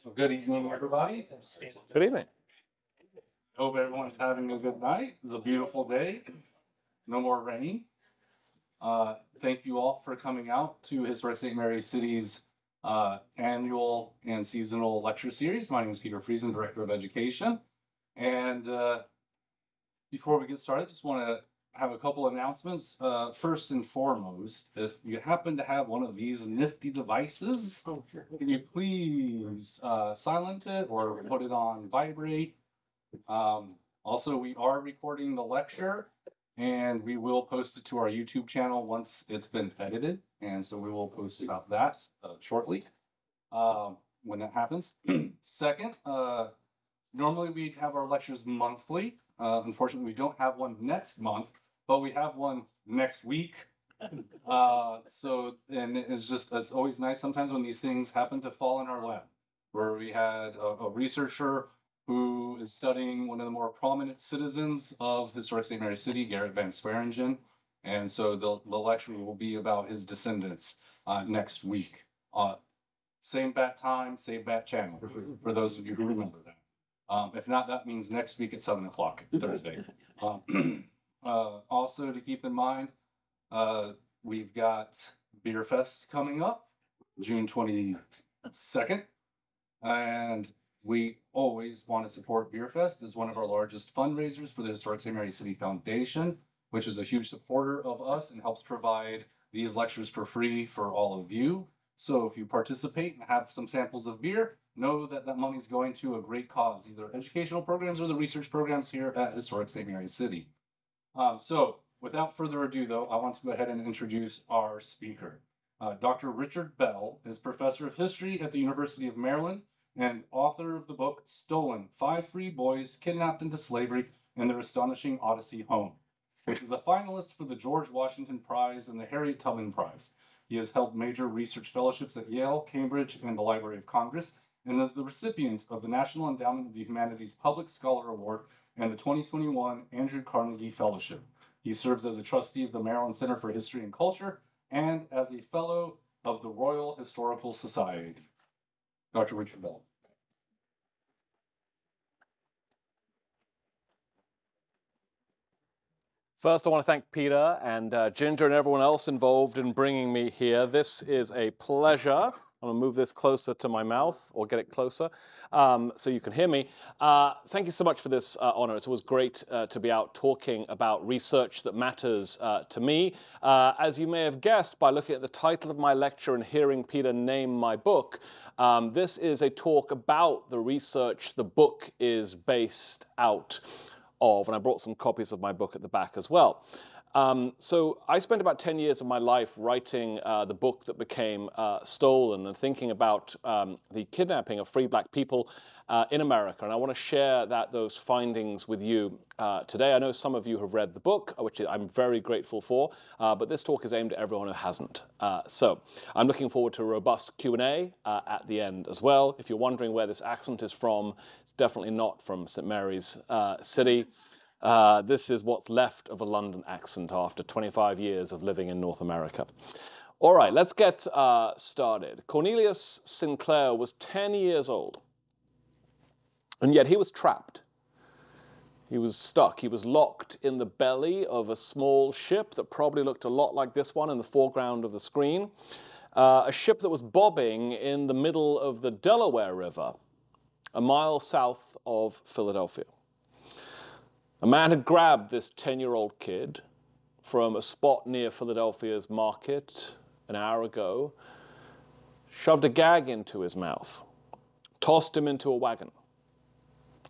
So good evening, everybody. Good evening. Hope everyone's having a good night. It's a beautiful day. No more rain. Thank you all for coming out to Historic St. Mary's City's annual and seasonal lecture series. My name is Peter Friesen, Director of Education. And before we get started, just want to have a couple announcements. First and foremost, if you happen to have one of these nifty devices, can you please silent it or put it on vibrate? Also, we are recording the lecture and we will post it to our YouTube channel once it's been edited. And so we will post about that shortly when that happens. Second, normally we have our lectures monthly. Unfortunately, we don't have one next month, but we have one next week. And it's always nice sometimes when these things happen to fall in our lap, where we had a researcher who is studying one of the more prominent citizens of Historic St. Mary's City, Garrett Van Swearingen. And so the lecture will be about his descendants next week. Same bat time, same bat channel, for those of you who remember that. If not, that means next week at 7 o'clock, Thursday. Also to keep in mind, we've got Beer Fest coming up, June 22nd. And we always want to support Beer Fest. It's one of our largest fundraisers for the Historic St. Mary's City Foundation, which is a huge supporter of us and helps provide these lectures for free for all of you. So if you participate and have some samples of beer, know that that money is going to a great cause, either educational programs or the research programs here at Historic St. Mary's City. So without further ado, though, I want to go ahead and introduce our speaker. Dr. Richard Bell is professor of history at the University of Maryland and author of the book Stolen: 5 Free Boys Kidnapped into Slavery and Their Astonishing Odyssey Home, which is a finalist for the George Washington Prize and the Harriet Tubman Prize. He has held major research fellowships at Yale, Cambridge, and the Library of Congress, and is the recipient of the National Endowment of the Humanities Public Scholar Award and the 2021 Andrew Carnegie Fellowship. He serves as a trustee of the Maryland Center for History and Culture and as a fellow of the Royal Historical Society. Dr. Richard Bell. First, I want to thank Peter and Ginger and everyone else involved in bringing me here. This is a pleasure. I'm going to move this closer to my mouth or get it closer so you can hear me. Thank you so much for this honor. It's always great to be out talking about research that matters to me. As you may have guessed by looking at the title of my lecture and hearing Peter name my book, this is a talk about the research the book is based out of, and I brought some copies of my book at the back as well. So I spent about 10 years of my life writing the book that became Stolen and thinking about the kidnapping of free black people in America. And I want to share those findings with you today. I know some of you have read the book, which I'm very grateful for, but this talk is aimed at everyone who hasn't. So I'm looking forward to a robust Q&A at the end as well. If you're wondering where this accent is from, it's definitely not from St. Mary's City. This is what's left of a London accent after 25 years of living in North America. All right, let's get started. Cornelius Sinclair was 10 years old, and yet he was trapped. He was stuck. He was locked in the belly of a small ship that probably looked a lot like this one in the foreground of the screen, a ship that was bobbing in the middle of the Delaware River, a mile south of Philadelphia. A man had grabbed this 10-year-old kid from a spot near Philadelphia's market an hour ago, shoved a gag into his mouth, tossed him into a wagon,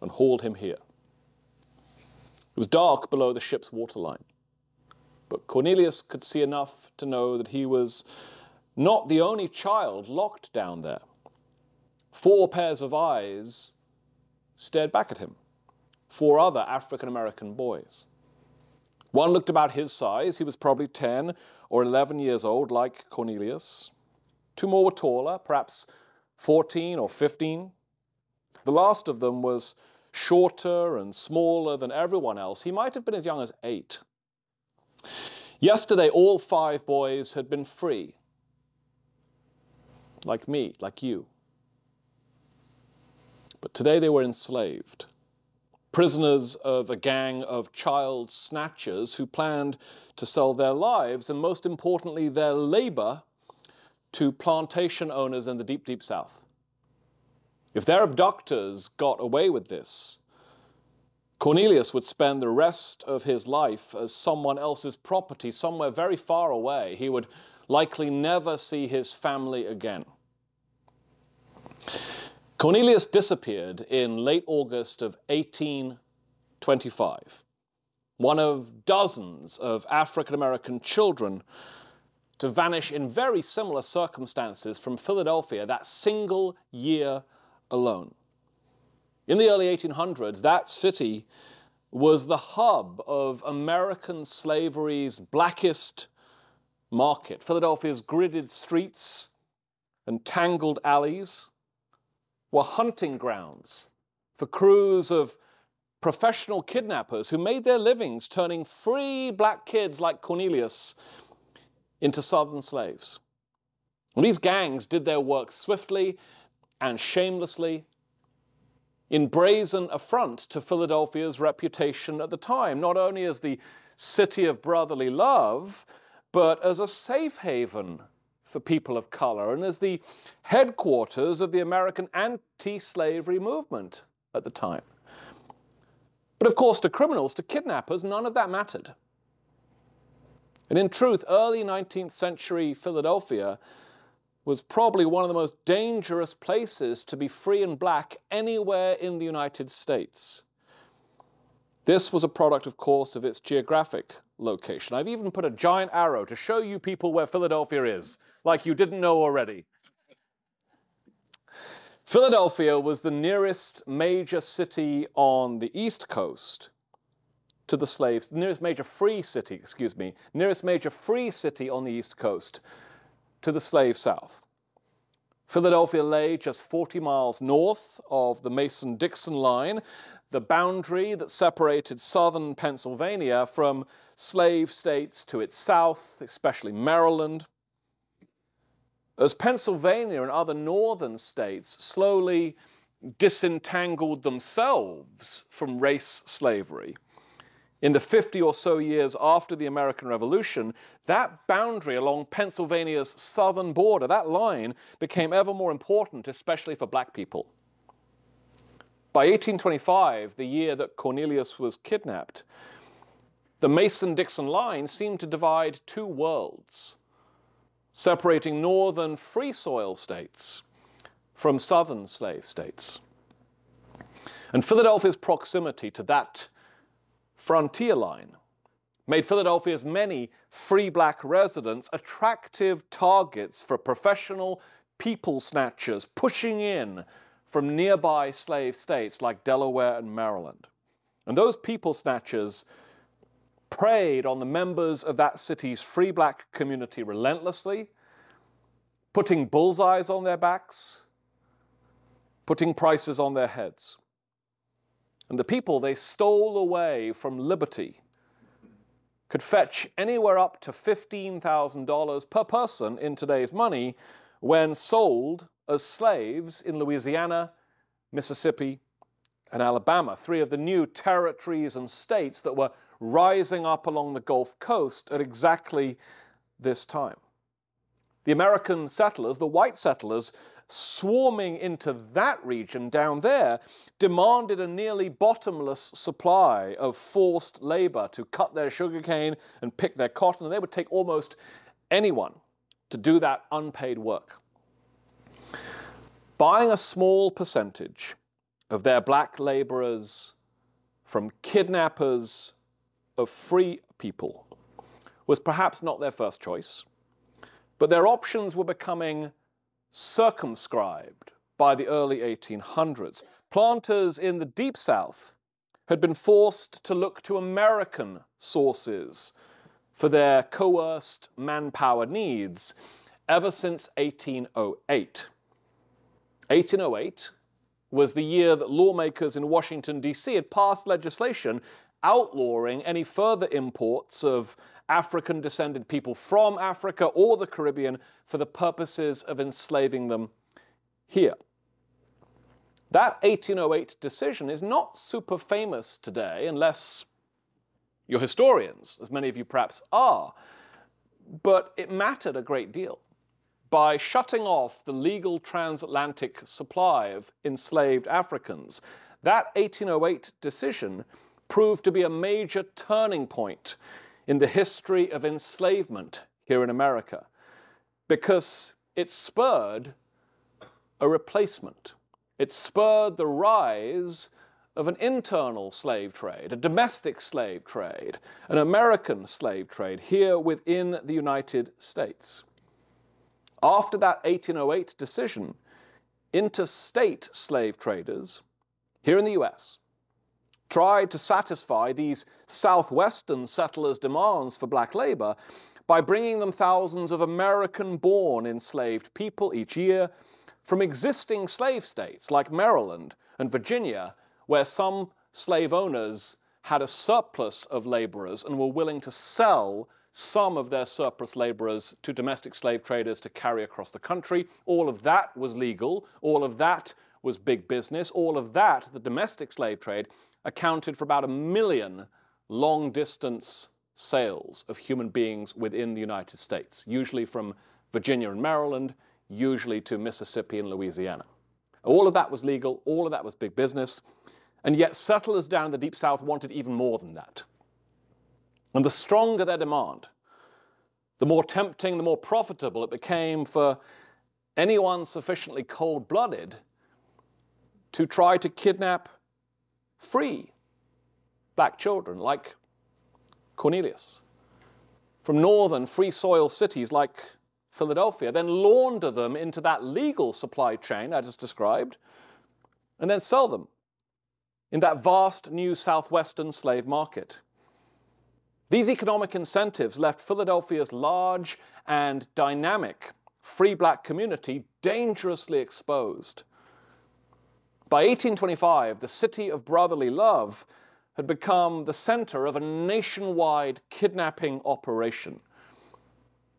and hauled him here. It was dark below the ship's waterline, but Cornelius could see enough to know that he was not the only child locked down there. 4 pairs of eyes stared back at him. 4 other African-American boys. One looked about his size. He was probably 10 or 11 years old, like Cornelius. 2 more were taller, perhaps 14 or 15. The last of them was shorter and smaller than everyone else. He might have been as young as 8. Yesterday, all 5 boys had been free. Like me, like you. Today they were enslaved, prisoners of a gang of child snatchers who planned to sell their lives and, most importantly, their labor to plantation owners in the deep, deep South. If their abductors got away with this, Cornelius would spend the rest of his life as someone else's property somewhere very far away. He would likely never see his family again. Cornelius disappeared in late August of 1825, one of dozens of African-American children to vanish in very similar circumstances from Philadelphia that single year alone. In the early 1800s, that city was the hub of American slavery's blackest market. Philadelphia's gridded streets and tangled alleys were hunting grounds for crews of professional kidnappers who made their livings turning free black kids like Cornelius into Southern slaves. And these gangs did their work swiftly and shamelessly, in brazen affront to Philadelphia's reputation at the time, not only as the city of brotherly love, but as a safe haven for people of color and as the headquarters of the American anti-slavery movement at the time. But of course, to criminals, to kidnappers, none of that mattered. And in truth, early 19th century Philadelphia was probably one of the most dangerous places to be free and black anywhere in the United States. This was a product, of course, of its geographic location. I've even put a giant arrow to show you people where Philadelphia is, like you didn't know already. Philadelphia was the nearest major city on the East Coast to the slaves, nearest major free city on the East Coast to the slave South. Philadelphia lay just 40 miles north of the Mason-Dixon line, the boundary that separated southern Pennsylvania from slave states to its south, especially Maryland. As Pennsylvania and other northern states slowly disentangled themselves from race slavery, in the 50 or so years after the American Revolution, that boundary along Pennsylvania's southern border, that line, became ever more important, especially for black people. By 1825, the year that Cornelius was kidnapped, the Mason-Dixon line seemed to divide two worlds, separating northern free soil states from southern slave states. And Philadelphia's proximity to that frontier line made Philadelphia's many free black residents attractive targets for professional people snatchers pushing in from nearby slave states like Delaware and Maryland. And those people snatchers preyed on the members of that city's free black community relentlessly, putting bullseyes on their backs, putting prices on their heads. And the people they stole away from liberty could fetch anywhere up to $15,000 per person in today's money when sold as slaves in Louisiana, Mississippi, and Alabama, three of the new territories and states that were rising up along the Gulf Coast at exactly this time. The American settlers, the white settlers, swarming into that region down there, demanded a nearly bottomless supply of forced labor to cut their sugarcane and pick their cotton, and they would take almost anyone to do that unpaid work. Buying a small percentage of their black laborers from kidnappers of free people was perhaps not their first choice, but their options were becoming circumscribed by the early 1800s. Planters in the Deep South had been forced to look to American sources for their coerced manpower needs ever since 1808. 1808 was the year that lawmakers in Washington, D.C. had passed legislation outlawing any further imports of African-descended people from Africa or the Caribbean for the purposes of enslaving them here. That 1808 decision is not super famous today, unless you're historians, as many of you perhaps are, but it mattered a great deal. By shutting off the legal transatlantic supply of enslaved Africans, that 1808 decision proved to be a major turning point in the history of enslavement here in America, because it spurred a replacement. It spurred the rise of an internal slave trade, a domestic slave trade, an American slave trade here within the United States. After that 1808 decision, interstate slave traders here in the US tried to satisfy these southwestern settlers' demands for black labor by bringing them thousands of American-born enslaved people each year from existing slave states like Maryland and Virginia, where some slave owners had a surplus of laborers and were willing to sell some of their surplus laborers to domestic slave traders to carry across the country. All of that was legal. All of that was big business. All of that, the domestic slave trade, accounted for about 1 million long-distance sales of human beings within the United States, usually from Virginia and Maryland, usually to Mississippi and Louisiana. All of that was legal. All of that was big business. And yet settlers down in the Deep South wanted even more than that. And the stronger their demand, the more tempting, the more profitable it became for anyone sufficiently cold-blooded to try to kidnap free black children like Cornelius from northern free soil cities like Philadelphia, then launder them into that legal supply chain I just described, and then sell them in that vast new southwestern slave market. These economic incentives left Philadelphia's large and dynamic free black community dangerously exposed. By 1825, the city of brotherly love had become the center of a nationwide kidnapping operation.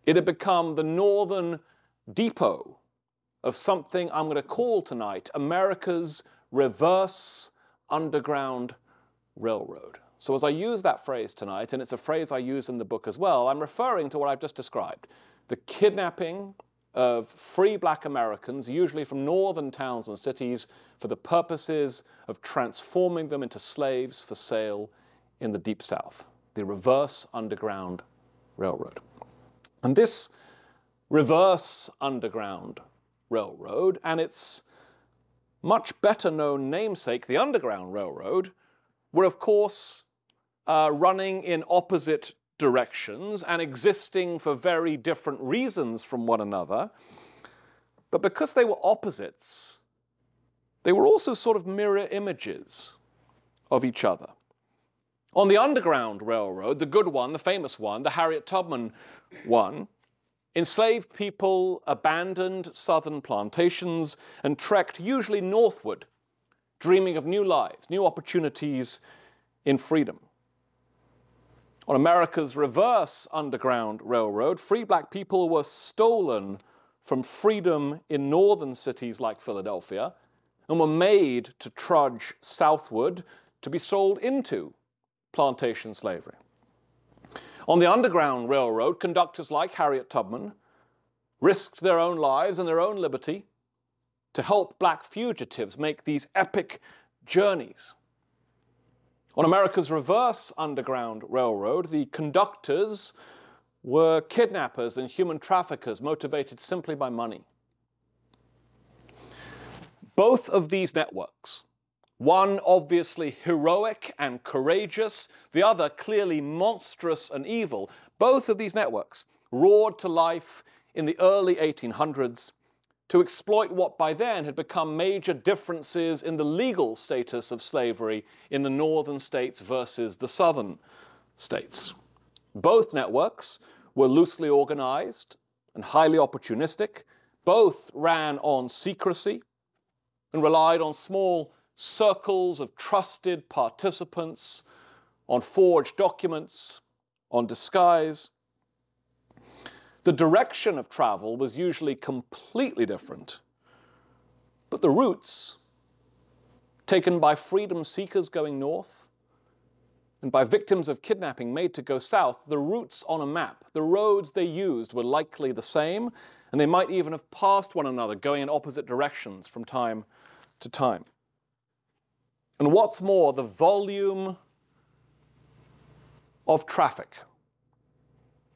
It had become the northern depot of something I'm going to call tonight America's reverse underground railroad. So as I use that phrase tonight, and it's a phrase I use in the book as well, I'm referring to what I've just described, the kidnapping of free black Americans, usually from northern towns and cities, for the purposes of transforming them into slaves for sale in the Deep South, the reverse underground railroad. And this reverse underground railroad and its much better known namesake, the Underground Railroad, were of course running in opposite directions and existing for very different reasons from one another. But because they were opposites, they were also sort of mirror images of each other. On the Underground Railroad, the good one, the famous one, the Harriet Tubman one, enslaved people abandoned southern plantations and trekked usually northward, dreaming of new lives, new opportunities in freedom. On America's reverse Underground Railroad, free black people were stolen from freedom in northern cities like Philadelphia and were made to trudge southward to be sold into plantation slavery. On the Underground Railroad, conductors like Harriet Tubman risked their own lives and their own liberty to help black fugitives make these epic journeys. On America's reverse Underground Railroad, the conductors were kidnappers and human traffickers motivated simply by money. Both of these networks, one obviously heroic and courageous, the other clearly monstrous and evil, both of these networks roared to life in the early 1800s to exploit what by then had become major differences in the legal status of slavery in the northern states versus the southern states. Both networks were loosely organized and highly opportunistic. Both ran on secrecy and relied on small circles of trusted participants, on forged documents, on disguise. The direction of travel was usually completely different, but the routes taken by freedom seekers going north, and by victims of kidnapping made to go south, the routes on a map, the roads they used were likely the same, and they might even have passed one another, going in opposite directions from time to time. And what's more, the volume of traffic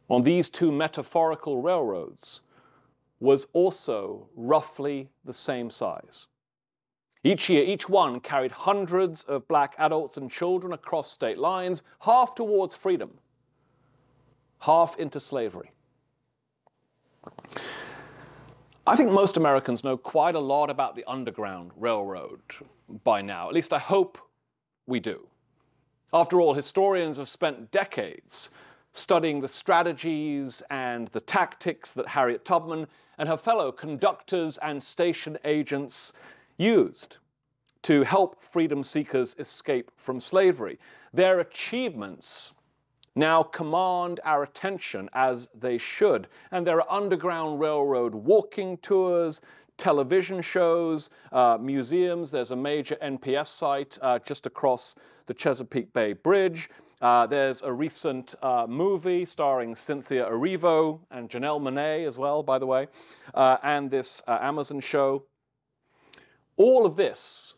on these two metaphorical railroads was also roughly the same size. Each year, each one carried hundreds of black adults and children across state lines, half towards freedom, half into slavery. I think most Americans know quite a lot about the Underground Railroad by now. At least I hope we do. After all, historians have spent decades studying the strategies and the tactics that Harriet Tubman and her fellow conductors and station agents used to help freedom seekers escape from slavery. Their achievements now command our attention, as they should. And there are Underground Railroad walking tours, television shows, museums. There's a major NPS site just across the Chesapeake Bay Bridge. There's a recent movie starring Cynthia Erivo and Janelle Monáe as well, by the way, and this Amazon show. All of this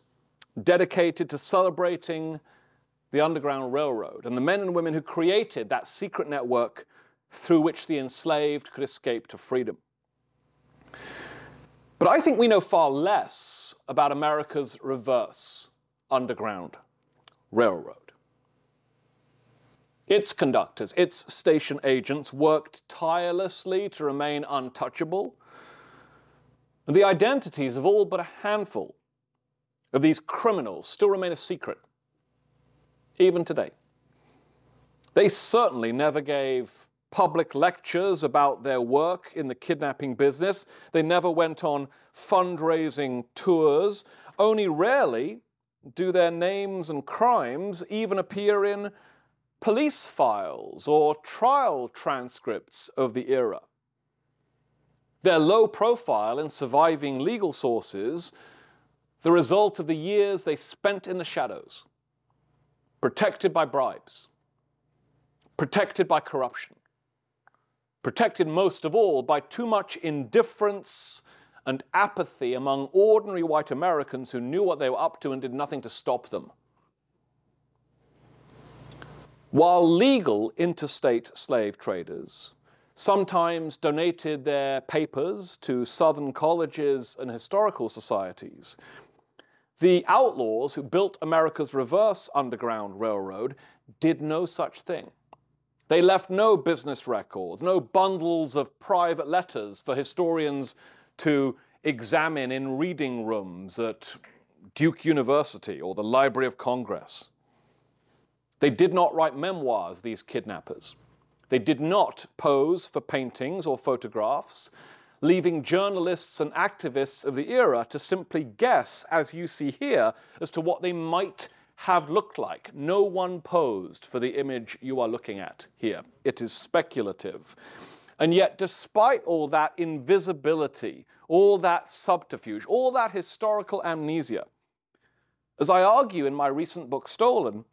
dedicated to celebrating the Underground Railroad and the men and women who created that secret network through which the enslaved could escape to freedom. But I think we know far less about America's reverse Underground Railroad. Its conductors, its station agents worked tirelessly to remain untouchable. And the identities of all but a handful of these criminals still remain a secret, even today. They certainly never gave public lectures about their work in the kidnapping business. They never went on fundraising tours. Only rarely do their names and crimes even appear in police files or trial transcripts of the era. Their low profile in surviving legal sources, the result of the years they spent in the shadows, protected by bribes, protected by corruption, protected most of all by too much indifference and apathy among ordinary white Americans who knew what they were up to and did nothing to stop them. While legal interstate slave traders sometimes donated their papers to Southern colleges and historical societies, the outlaws who built America's reverse Underground Railroad did no such thing. They left no business records, no bundles of private letters for historians to examine in reading rooms at Duke University or the Library of Congress. They did not write memoirs, these kidnappers. They did not pose for paintings or photographs, leaving journalists and activists of the era to simply guess, as you see here, as to what they might have looked like. No one posed for the image you are looking at here. It is speculative. And yet, despite all that invisibility, all that subterfuge, all that historical amnesia, as I argue in my recent book, Stolen,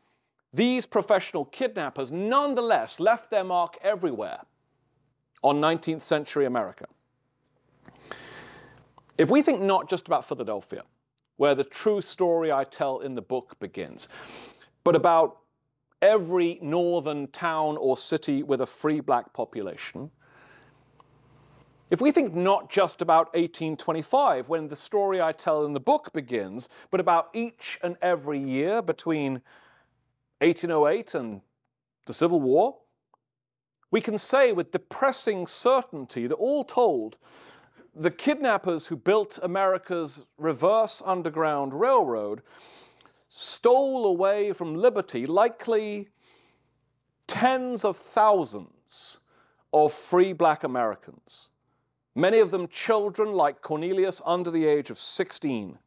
these professional kidnappers nonetheless left their mark everywhere on 19th century America. If we think not just about Philadelphia, where the true story I tell in the book begins, but about every northern town or city with a free black population, if we think not just about 1825, when the story I tell in the book begins, but about each and every year between 1808 and the Civil War, we can say with depressing certainty that all told, the kidnappers who built America's reverse Underground Railroad stole away from liberty likely tens of thousands of free black Americans, many of them children like Cornelius under the age of 16.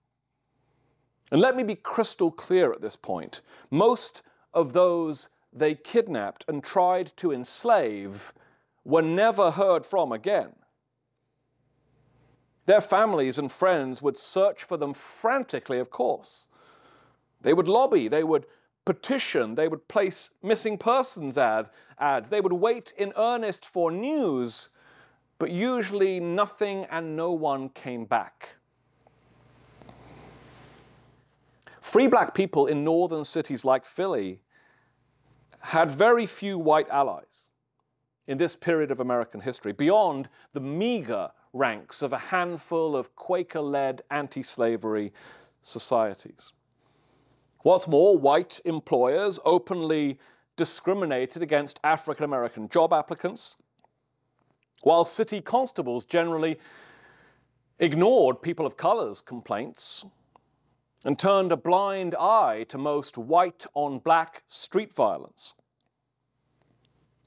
And let me be crystal clear at this point. Most of those they kidnapped and tried to enslave were never heard from again. Their families and friends would search for them frantically, of course, They would lobby, they would petition, they would place missing persons ads, they would wait in earnest for news, but usually nothing and no one came back. Free black people in northern cities like Philly had very few white allies in this period of American history, beyond the meager ranks of a handful of Quaker-led anti-slavery societies. What's more, white employers openly discriminated against African-American job applicants, while city constables generally ignored people of color's complaints and turned a blind eye to most white-on-black street violence.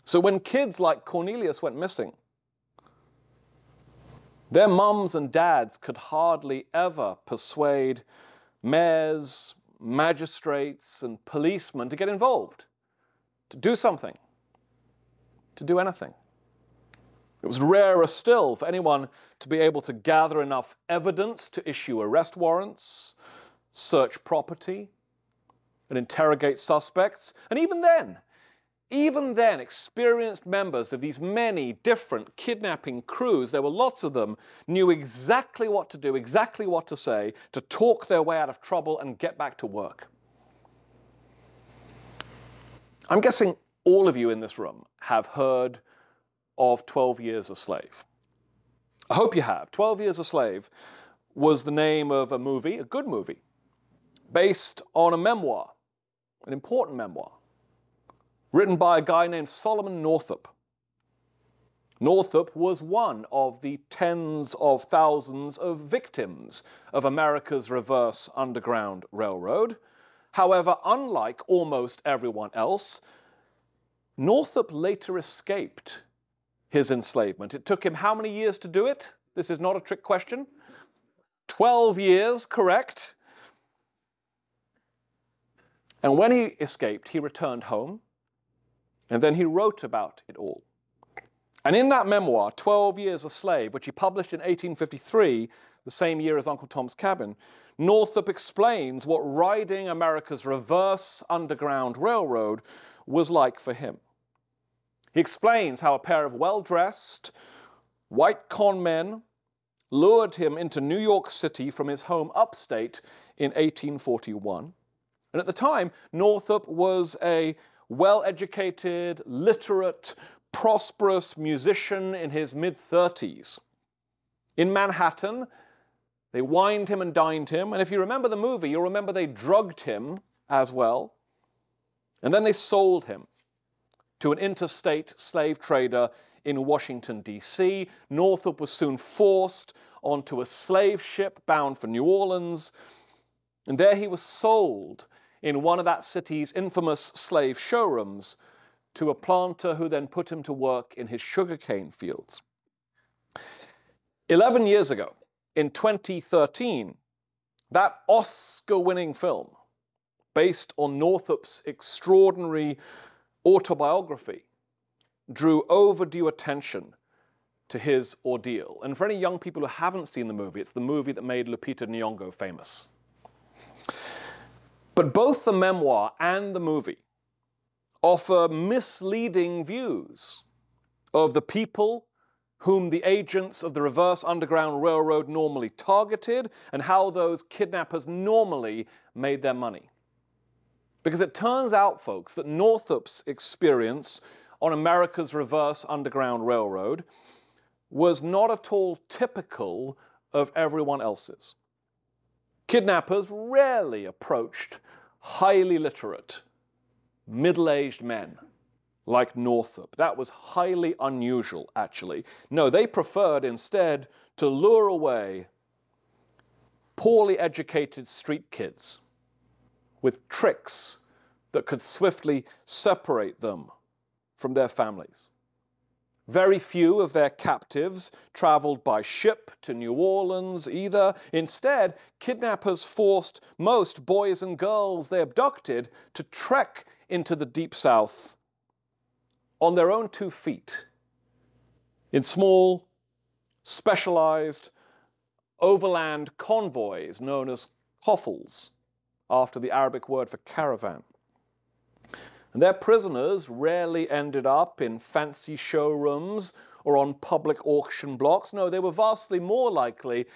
So when kids like Cornelius went missing, their mums and dads could hardly ever persuade mayors, magistrates, and policemen to get involved, to do something, to do anything. It was rarer still for anyone to be able to gather enough evidence to issue arrest warrants, search property, and interrogate suspects. And even then, experienced members of these many different kidnapping crews, there were lots of them, knew exactly what to do, exactly what to say, to talk their way out of trouble and get back to work. I'm guessing all of you in this room have heard of 12 Years a Slave. I hope you have. 12 Years a Slave was the name of a movie, a good movie, based on a memoir, an important memoir, written by a guy named Solomon Northup. Northup was one of the tens of thousands of victims of America's reverse Underground Railroad. However, unlike almost everyone else, Northup later escaped his enslavement. It took him how many years to do it? This is not a trick question. 12 years, correct. And when he escaped, he returned home, and then he wrote about it all. And in that memoir, 12 Years a Slave, which he published in 1853, the same year as Uncle Tom's Cabin, Northup explains what riding America's reverse Underground Railroad was like for him. He explains how a pair of well-dressed, white con men lured him into New York City from his home upstate in 1841. And at the time, Northup was a well-educated, literate, prosperous musician in his mid-30s. In Manhattan, they wined him and dined him. And if you remember the movie, you'll remember they drugged him as well. And then they sold him to an interstate slave trader in Washington, D.C. Northup was soon forced onto a slave ship bound for New Orleans. And there he was sold in one of that city's infamous slave showrooms to a planter who then put him to work in his sugarcane fields. 11 years ago, in 2013, that Oscar-winning film, based on Northup's extraordinary autobiography, drew overdue attention to his ordeal. And for any young people who haven't seen the movie, it's the movie that made Lupita Nyong'o famous. But both the memoir and the movie offer misleading views of the people whom the agents of the reverse Underground Railroad normally targeted and how those kidnappers normally made their money. Because it turns out, folks, that Northup's experience on America's reverse Underground Railroad was not at all typical of everyone else's. Kidnappers rarely approached highly literate, middle-aged men like Northup. That was highly unusual, actually. No, they preferred instead to lure away poorly educated street kids with tricks that could swiftly separate them from their families. Very few of their captives traveled by ship to New Orleans either. Instead, kidnappers forced most boys and girls they abducted to trek into the Deep South on their own 2 feet, in small, specialized overland convoys known as coffles, after the Arabic word for caravan. And their prisoners rarely ended up in fancy showrooms or on public auction blocks. No, they were vastly more likely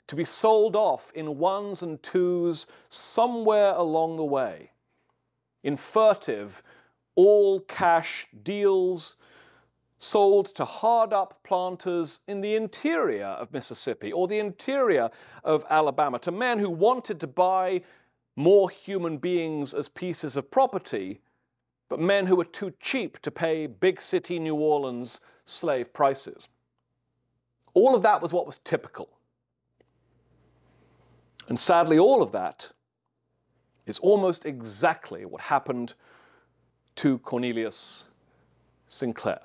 to be sold off in ones and twos somewhere along the way, in furtive, all-cash deals sold to hard-up planters in the interior of Mississippi or the interior of Alabama, to men who wanted to buy more human beings as pieces of property, but men who were too cheap to pay big city New Orleans slave prices. All of that was what was typical. And sadly, all of that is almost exactly what happened to Cornelius Sinclair,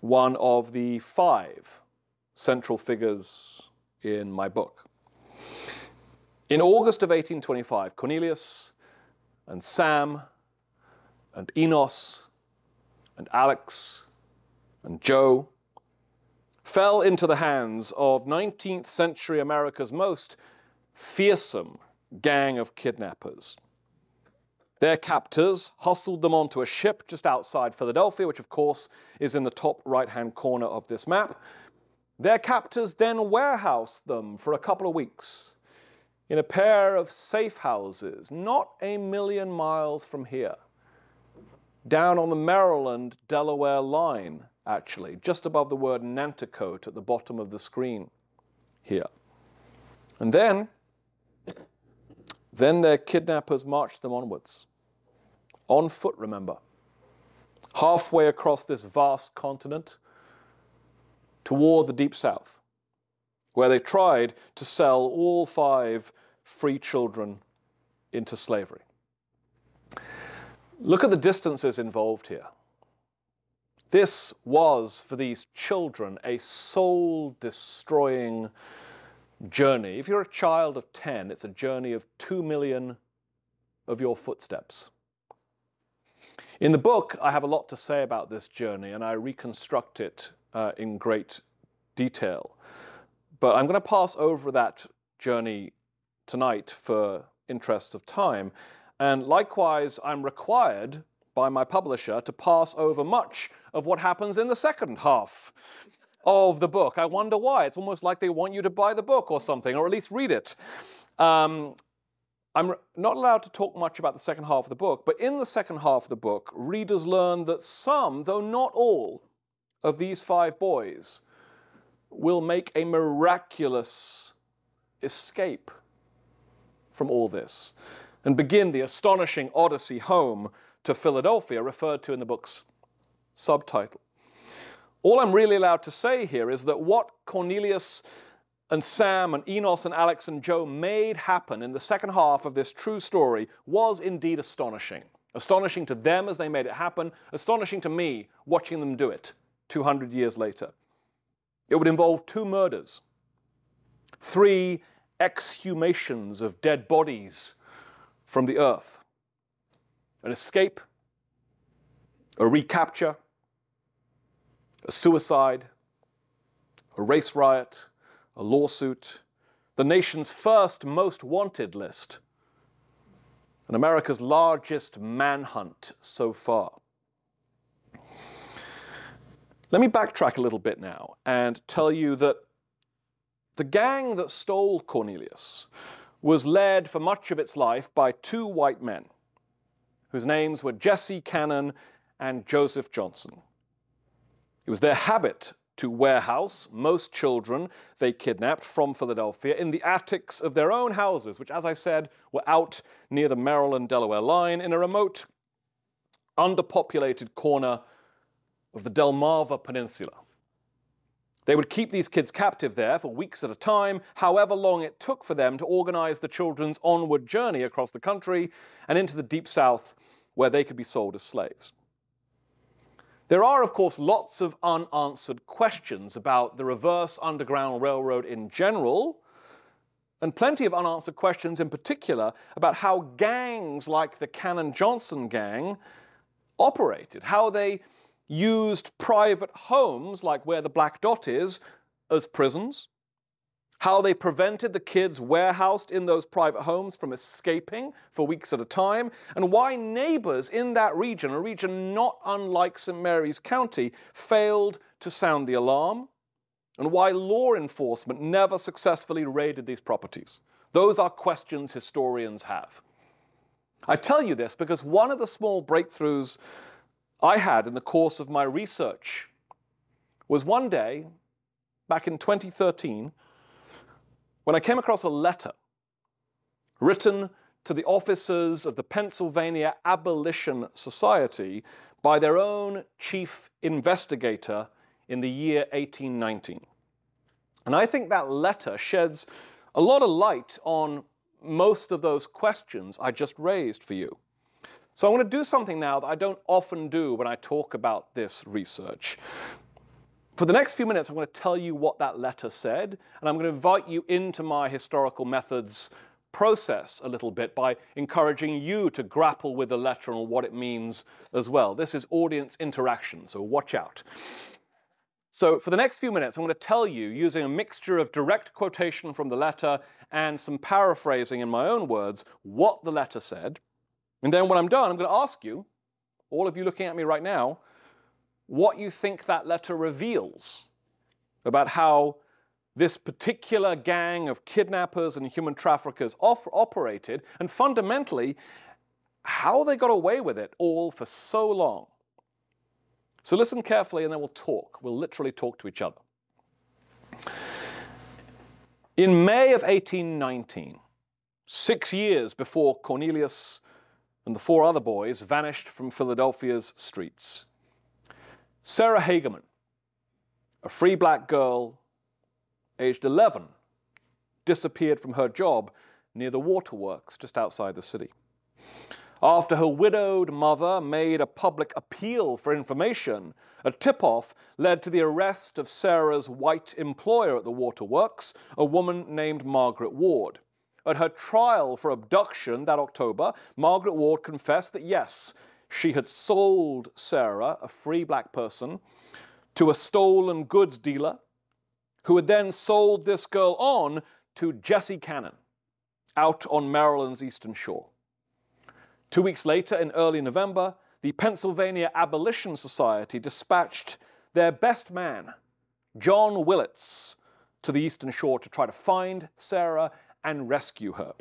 one of the 5 central figures in my book. In August of 1825, Cornelius and Sam and Enos and Alex and Joe fell into the hands of 19th century America's most fearsome gang of kidnappers. Their captors hustled them onto a ship just outside Philadelphia, which of course is in the top right-hand corner of this map. Their captors then warehoused them for a couple of weeks in a pair of safe houses not a million miles from here, down on the Maryland-Delaware line, actually, just above the word Nanticoke at the bottom of the screen here. And then their kidnappers marched them onwards, on foot, remember, halfway across this vast continent toward the Deep South, where they tried to sell all 5 free children into slavery. Look at the distances involved here. This was, for these children, a soul-destroying journey. If you're a child of 10, it's a journey of 2 million of your footsteps. In the book, I have a lot to say about this journey, and I reconstruct it in great detail. But I'm going to pass over that journey tonight for interest of time. And likewise, I'm required by my publisher to pass over much of what happens in the second half of the book. I wonder why. It's almost like they want you to buy the book or something, or at least read it. I'm not allowed to talk much about the second half of the book, but in the second half of the book, readers learn that some, though not all, of these 5 boys will make a miraculous escape from all this and begin the astonishing odyssey home to Philadelphia, referred to in the book's subtitle. All I'm really allowed to say here is that what Cornelius and Sam and Enos and Alex and Joe made happen in the second half of this true story was indeed astonishing. Astonishing to them as they made it happen, astonishing to me watching them do it 200 years later. It would involve 2 murders, 3 exhumations of dead bodies from the earth, an escape, a recapture, a suicide, a race riot, a lawsuit, the nation's first most wanted list, and America's largest manhunt so far. Let me backtrack a little bit now and tell you that the gang that stole Cornelius was led for much of its life by 2 white men, whose names were Jesse Cannon and Joseph Johnson. It was their habit to warehouse most children they kidnapped from Philadelphia in the attics of their own houses, which, as I said, were out near the Maryland-Delaware line in a remote, underpopulated corner of the Delmarva Peninsula. They would keep these kids captive there for weeks at a time, however long it took for them to organize the children's onward journey across the country and into the Deep South, where they could be sold as slaves. There are, of course, lots of unanswered questions about the reverse Underground Railroad in general, and plenty of unanswered questions in particular about how gangs like the Cannon-Johnson gang operated, how they used private homes, like where the black dot is, as prisons, how they prevented the kids warehoused in those private homes from escaping for weeks at a time, and why neighbors in that region, a region not unlike St. Mary's County, failed to sound the alarm, and why law enforcement never successfully raided these properties. Those are questions historians have. I tell you this because one of the small breakthroughs I had in the course of my research was one day, back in 2013, when I came across a letter written to the officers of the Pennsylvania Abolition Society by their own chief investigator in the year 1819. And I think that letter sheds a lot of light on most of those questions I just raised for you. So I want to do something now that I don't often do when I talk about this research. For the next few minutes, I'm going to tell you what that letter said, and I'm going to invite you into my historical methods process a little bit by encouraging you to grapple with the letter and what it means as well. This is audience interaction, so watch out. So for the next few minutes, I'm going to tell you, using a mixture of direct quotation from the letter and some paraphrasing in my own words, what the letter said. And then when I'm done, I'm going to ask you, all of you looking at me right now, what you think that letter reveals about how this particular gang of kidnappers and human traffickers operated, and fundamentally, how they got away with it all for so long. So listen carefully and then we'll talk. We'll literally talk to each other. In May of 1819, 6 years before Cornelius and the 4 other boys vanished from Philadelphia's streets, Sarah Hageman, a free black girl, aged 11, disappeared from her job near the waterworks just outside the city. After her widowed mother made a public appeal for information, a tip-off led to the arrest of Sarah's white employer at the waterworks, a woman named Margaret Ward. At her trial for abduction that October, Margaret Ward confessed that yes, she had sold Sarah, a free black person, to a stolen goods dealer who had then sold this girl on to Jesse Cannon out on Maryland's eastern shore. 2 weeks later, in early November, the Pennsylvania Abolition Society dispatched their best man, John Willits, to the eastern shore to try to find Sarah and rescue her.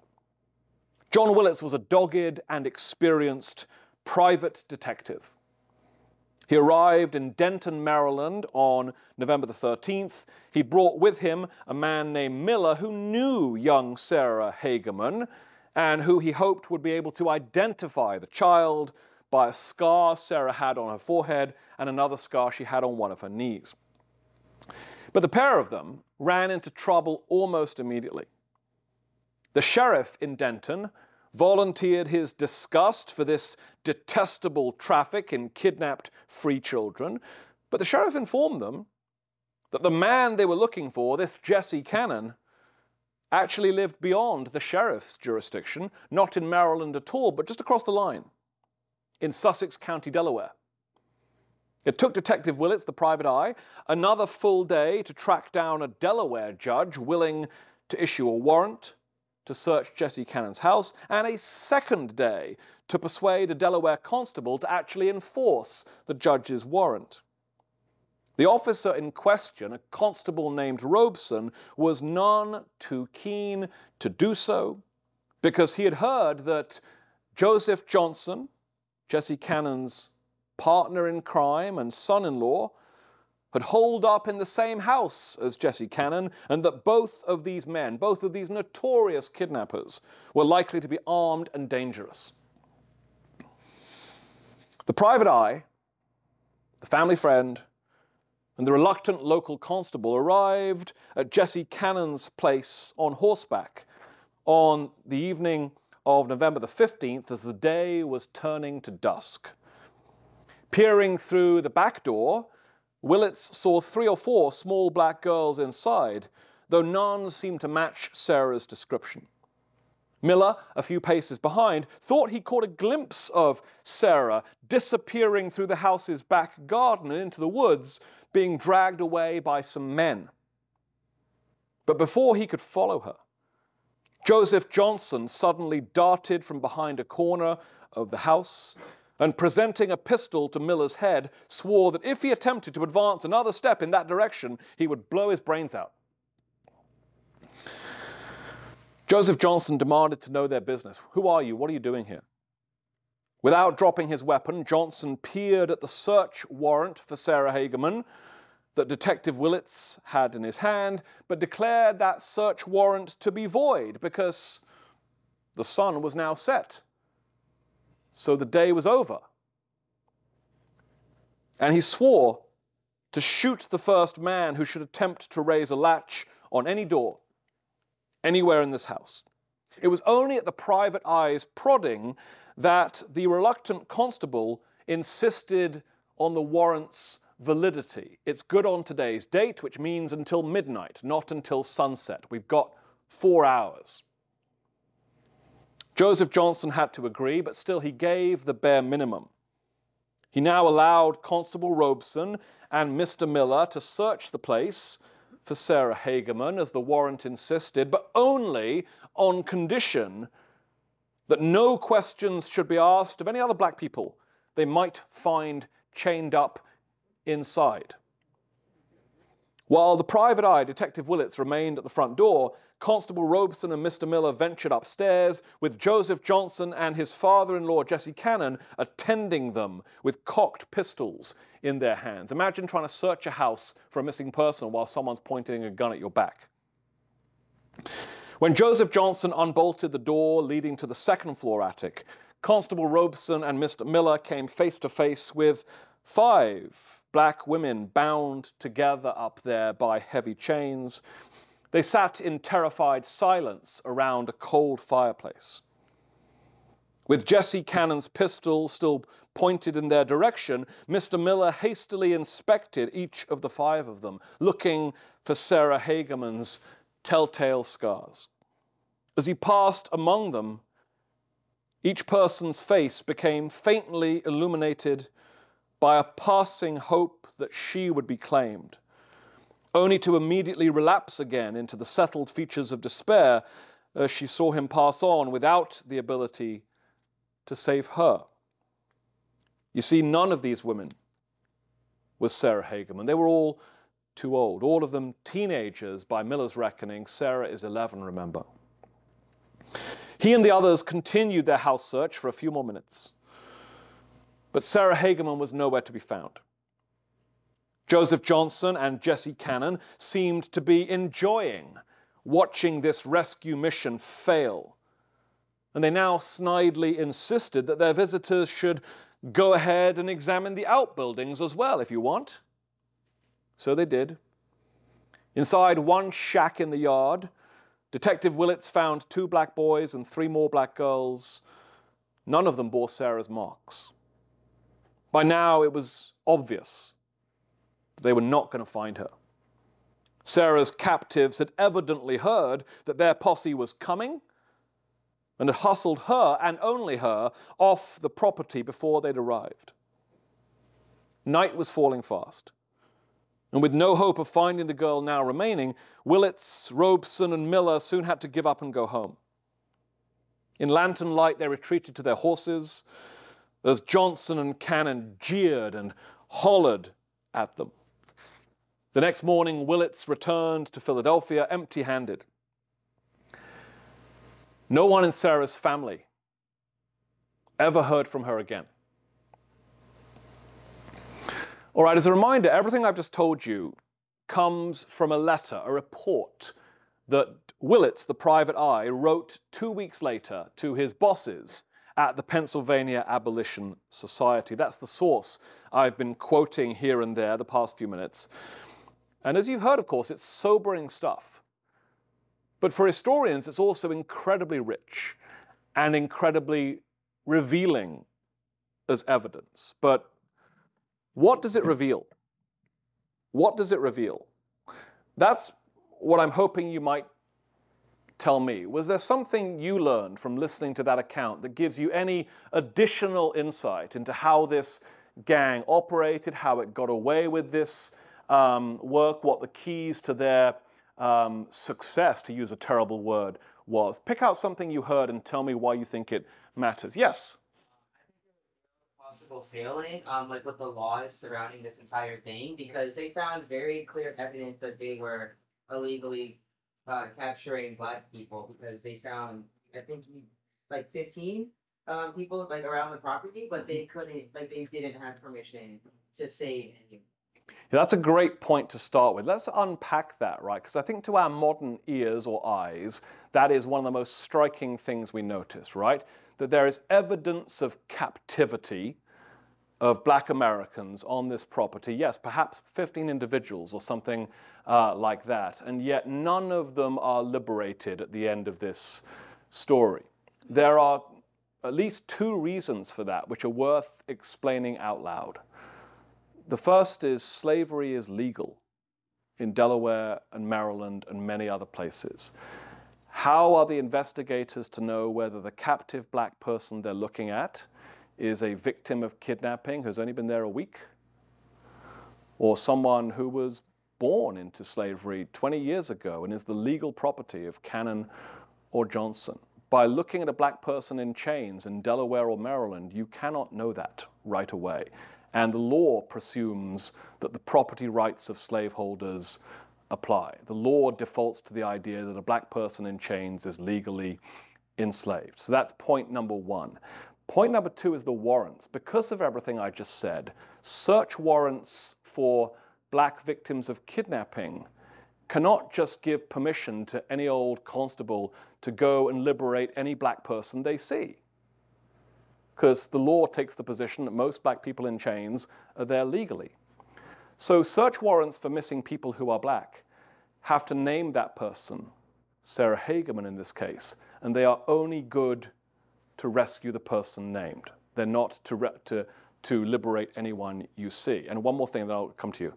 John Willits was a dogged and experienced private detective. He arrived in Denton, Maryland on November the 13th. He brought with him a man named Miller who knew young Sarah Hageman and who he hoped would be able to identify the child by a scar Sarah had on her forehead and another scar she had on one of her knees. But the pair of them ran into trouble almost immediately. The sheriff in Denton volunteered his disgust for this detestable traffic in kidnapped free children, but the sheriff informed them that the man they were looking for, this Jesse Cannon, actually lived beyond the sheriff's jurisdiction, not in Maryland at all, but just across the line, in Sussex County, Delaware. It took Detective Willits, the private eye, another full day to track down a Delaware judge willing to issue a warrant to search Jesse Cannon's house, and a second day to persuade a Delaware constable to actually enforce the judge's warrant. The officer in question, a constable named Robeson, was none too keen to do so because he had heard that Joseph Johnson, Jesse Cannon's partner in crime and son-in-law, had holed up in the same house as Jesse Cannon, and that both of these men, both of these notorious kidnappers, were likely to be armed and dangerous. The private eye, the family friend, and the reluctant local constable arrived at Jesse Cannon's place on horseback on the evening of November the 15th as the day was turning to dusk. Peering through the back door, Willits saw 3 or 4 small black girls inside, though none seemed to match Sarah's description. Miller, a few paces behind, thought he caught a glimpse of Sarah disappearing through the house's back garden and into the woods, being dragged away by some men. But before he could follow her, Joseph Johnson suddenly darted from behind a corner of the house and, presenting a pistol to Miller's head, swore that if he attempted to advance another step in that direction, he would blow his brains out. Joseph Johnson demanded to know their business. Who are you? What are you doing here? Without dropping his weapon, Johnson peered at the search warrant for Sarah Hageman that Detective Willits had in his hand, but declared that search warrant to be void because the sun was now set. So the day was over. And he swore to shoot the first man who should attempt to raise a latch on any door, anywhere in this house. It was only at the private eye's prodding that the reluctant constable insisted on the warrant's validity. It's good on today's date, which means until midnight, not until sunset. We've got 4 hours. Joseph Johnson had to agree, but still he gave the bare minimum. He now allowed Constable Robeson and Mr. Miller to search the place for Sarah Hageman, as the warrant insisted, but only on condition that no questions should be asked of any other black people they might find chained up inside. While the private eye, Detective Willits, remained at the front door, Constable Robeson and Mr. Miller ventured upstairs, with Joseph Johnson and his father-in-law, Jesse Cannon, attending them with cocked pistols in their hands. Imagine trying to search a house for a missing person while someone's pointing a gun at your back. When Joseph Johnson unbolted the door leading to the second-floor attic, Constable Robeson and Mr. Miller came face to face with 5 black women bound together up there by heavy chains. They sat in terrified silence around a cold fireplace. With Jesse Cannon's pistol still pointed in their direction, Mr. Miller hastily inspected each of the 5 of them, looking for Sarah Hageman's telltale scars. As he passed among them, each person's face became faintly illuminated by a passing hope that she would be claimed, only to immediately relapse again into the settled features of despair as she saw him pass on without the ability to save her. You see, none of these women was Sarah Hageman. They were all too old, all of them teenagers by Miller's reckoning. Sarah is 11, remember. He and the others continued their house search for a few more minutes, but Sarah Hageman was nowhere to be found. Joseph Johnson and Jesse Cannon seemed to be enjoying watching this rescue mission fail, and they now snidely insisted that their visitors should go ahead and examine the outbuildings as well, if you want. So they did. Inside one shack in the yard, Detective Willits found 2 black boys and 3 more black girls. None of them bore Sarah's marks. By now, it was obvious that they were not going to find her. Sarah's captives had evidently heard that their posse was coming and had hustled her, and only her, off the property before they'd arrived. Night was falling fast, and with no hope of finding the girl now remaining, Willits, Robeson, and Miller soon had to give up and go home. In lantern light, they retreated to their horses as Johnson and Cannon jeered and hollered at them. The next morning, Willits returned to Philadelphia empty-handed. No one in Sarah's family ever heard from her again. All right, as a reminder, everything I've just told you comes from a letter, a report that Willits, the private eye, wrote 2 weeks later to his bosses at the Pennsylvania Abolition Society. That's the source I've been quoting here and there the past few minutes. And as you've heard, of course, it's sobering stuff. But for historians, it's also incredibly rich and incredibly revealing as evidence. But what does it reveal? What does it reveal? That's what I'm hoping you might tell me. Was there something you learned from listening to that account that gives you any additional insight into how this gang operated, how it got away with this work, what the keys to their success, to use a terrible word, was. Pick out something you heard and tell me why you think it matters. Yes? Possible failing, like with the laws surrounding this entire thing, because they found very clear evidence that they were illegally capturing Black people, because they found, I think, like 15 people like around the property, but they couldn't, like they didn't have permission to say anything. Yeah, that's a great point to start with. Let's unpack that, right? Because I think to our modern ears or eyes, that is one of the most striking things we notice, right? That there is evidence of captivity of Black Americans on this property. Yes, perhaps 15 individuals or something like that. And yet none of them are liberated at the end of this story. There are at least two reasons for that, which are worth explaining out loud. The first is slavery is legal in Delaware and Maryland and many other places. How are the investigators to know whether the captive Black person they're looking at is a victim of kidnapping who's only been there a week, or someone who was born into slavery 20 years ago and is the legal property of Cannon or Johnson? By looking at a Black person in chains in Delaware or Maryland, you cannot know that right away. And the law presumes that the property rights of slaveholders apply. The law defaults to the idea that a Black person in chains is legally enslaved. So that's point number one. Point number two is the warrants. Because of everything I just said, search warrants for Black victims of kidnapping cannot just give permission to any old constable to go and liberate any Black person they see. Because the law takes the position that most Black people in chains are there legally. So search warrants for missing people who are Black have to name that person, Sarah Hageman in this case, and they are only good to rescue the person named. They're not to liberate anyone you see. And one more thing, then I'll come to you.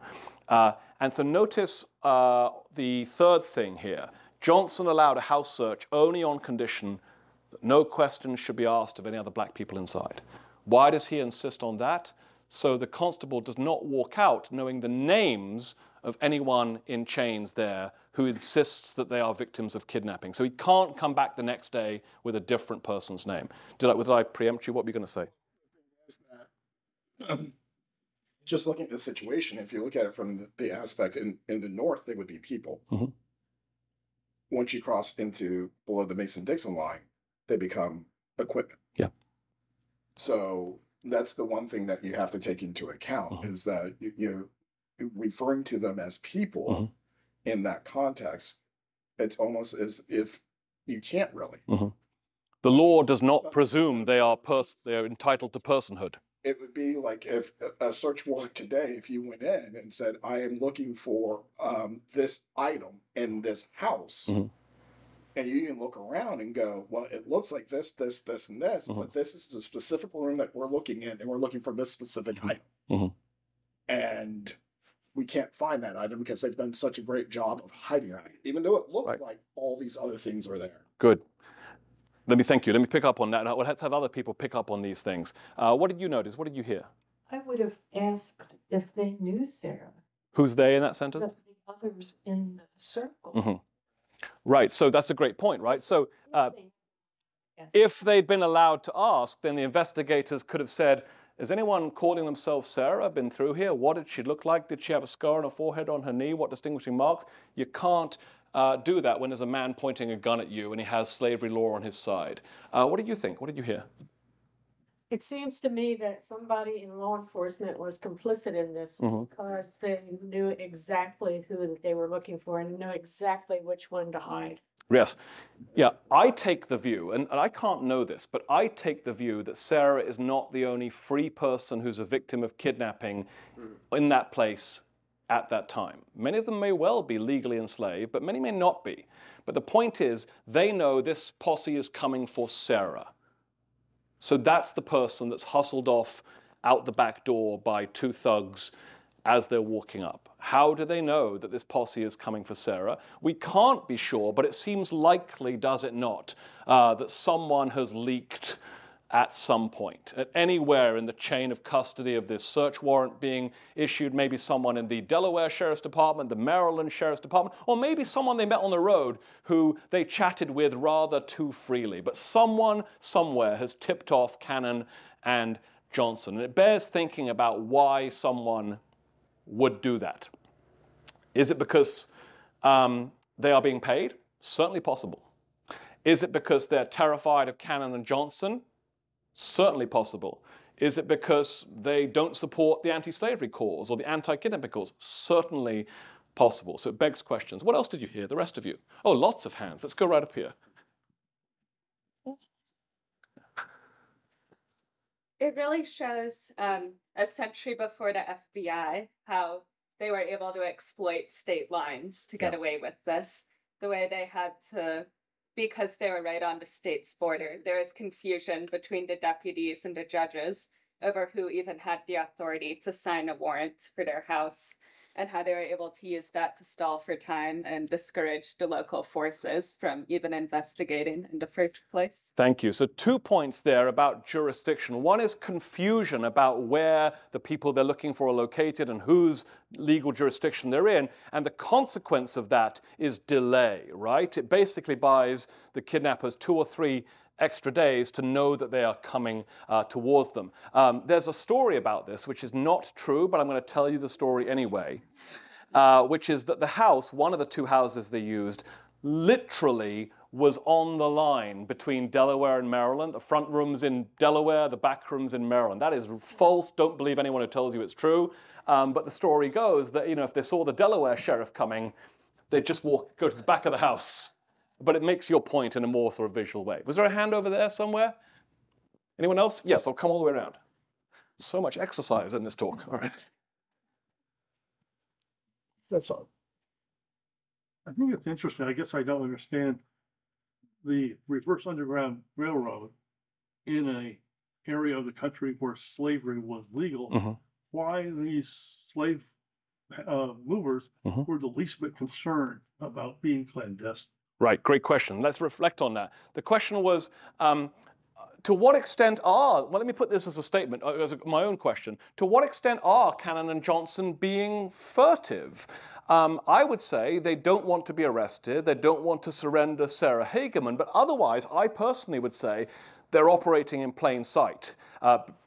And so notice the third thing here. Johnson allowed a house search only on condition that no questions should be asked of any other Black people inside. Why does he insist on that? So the constable does not walk out knowing the names of anyone in chains there who insists that they are victims of kidnapping. So he can't come back the next day with a different person's name. Did I preempt you? What were you going to say? Just looking at the situation, if you look at it from the aspect in the north, they would be people. Mm-hmm. Once you cross into below the Mason-Dixon line, they become equipment. Yeah. So that's the one thing that you have to take into account, is that you referring to them as people in that context, it's almost as if you can't really. The law does not presume they are entitled to personhood. It would be like if a search warrant today, if you went in and said, I am looking for this item in this house, and you can look around and go, well, it looks like this, this, this, and this, but this is the specific room that we're looking in, and we're looking for this specific item. And we can't find that item because they've done such a great job of hiding it, even though it looks like all these other things are there. Good. Let me thank you. Let me pick up on that. Let's have other people pick up on these things. What did you notice? What did you hear? I would have asked if they knew Sarah. Who's they in that sentence? The others in the circle. Right. So that's a great point, right? So if they'd been allowed to ask, then the investigators could have said, has anyone calling themselves Sarah been through here? What did she look like? Did she have a scar on her forehead, on her knee? What distinguishing marks? You can't do that when there's a man pointing a gun at you and he has slavery law on his side. What did you think? What did you hear? It seems to me that somebody in law enforcement was complicit in this because they knew exactly who they were looking for and knew exactly which one to hide. Yes. Yeah, I take the view, and I can't know this, but I take the view that Sarah is not the only free person who's a victim of kidnapping in that place at that time. Many of them may well be legally enslaved, but many may not be. But the point is, they know this posse is coming for Sarah. So that's the person that's hustled off out the back door by two thugs as they're walking up. How do they know that this posse is coming for Sarah? We can't be sure, but it seems likely, does it not, that someone has leaked at some point, at anywhere in the chain of custody of this search warrant being issued, maybe someone in the Delaware Sheriff's Department, the Maryland Sheriff's Department, or maybe someone they met on the road who they chatted with rather too freely. But someone somewhere has tipped off Cannon and Johnson. And it bears thinking about why someone would do that. Is it because they are being paid? Certainly possible. Is it because they're terrified of Cannon and Johnson? Certainly possible. Is it because they don't support the anti-slavery cause or the anti-kidnapping cause? Certainly possible. So it begs questions. What else did you hear, the rest of you? Oh, lots of hands. Let's go right up here. It really shows a century before the FBI how they were able to exploit state lines to get away with this. The way they had to, because they were right on the state's border, there was confusion between the deputies and the judges over who even had the authority to sign a warrant for their house, and how they were able to use that to stall for time and discourage the local forces from even investigating in the first place. Thank you. So 2 points there about jurisdiction. One is confusion about where the people they're looking for are located and whose legal jurisdiction they're in. And the consequence of that is delay, right? It basically buys the kidnappers 2 or 3 extra days to know that they are coming towards them. There's a story about this, which is not true, but I'm going to tell you the story anyway, which is that the house, one of the 2 houses they used, literally was on the line between Delaware and Maryland. The front room's in Delaware, the back room's in Maryland. That is false. Don't believe anyone who tells you it's true. But the story goes that, you know, if they saw the Delaware sheriff coming, they'd just go to the back of the house. But it makes your point in a more sort of visual way. Was there a hand over there somewhere? Anyone else? Yes, I'll come all the way around. So much exercise in this talk. All right. That's all. I think it's interesting. I guess I don't understand the reverse Underground Railroad in a area of the country where slavery was legal. Why these slave movers were the least bit concerned about being clandestine. Right, great question. Let's reflect on that. The question was, to what extent are, well, let me put this as a statement, as my own question. To what extent are Cannon and Johnson being furtive? I would say they don't want to be arrested. They don't want to surrender Sarah Hageman. But otherwise, I personally would say they're operating in plain sight.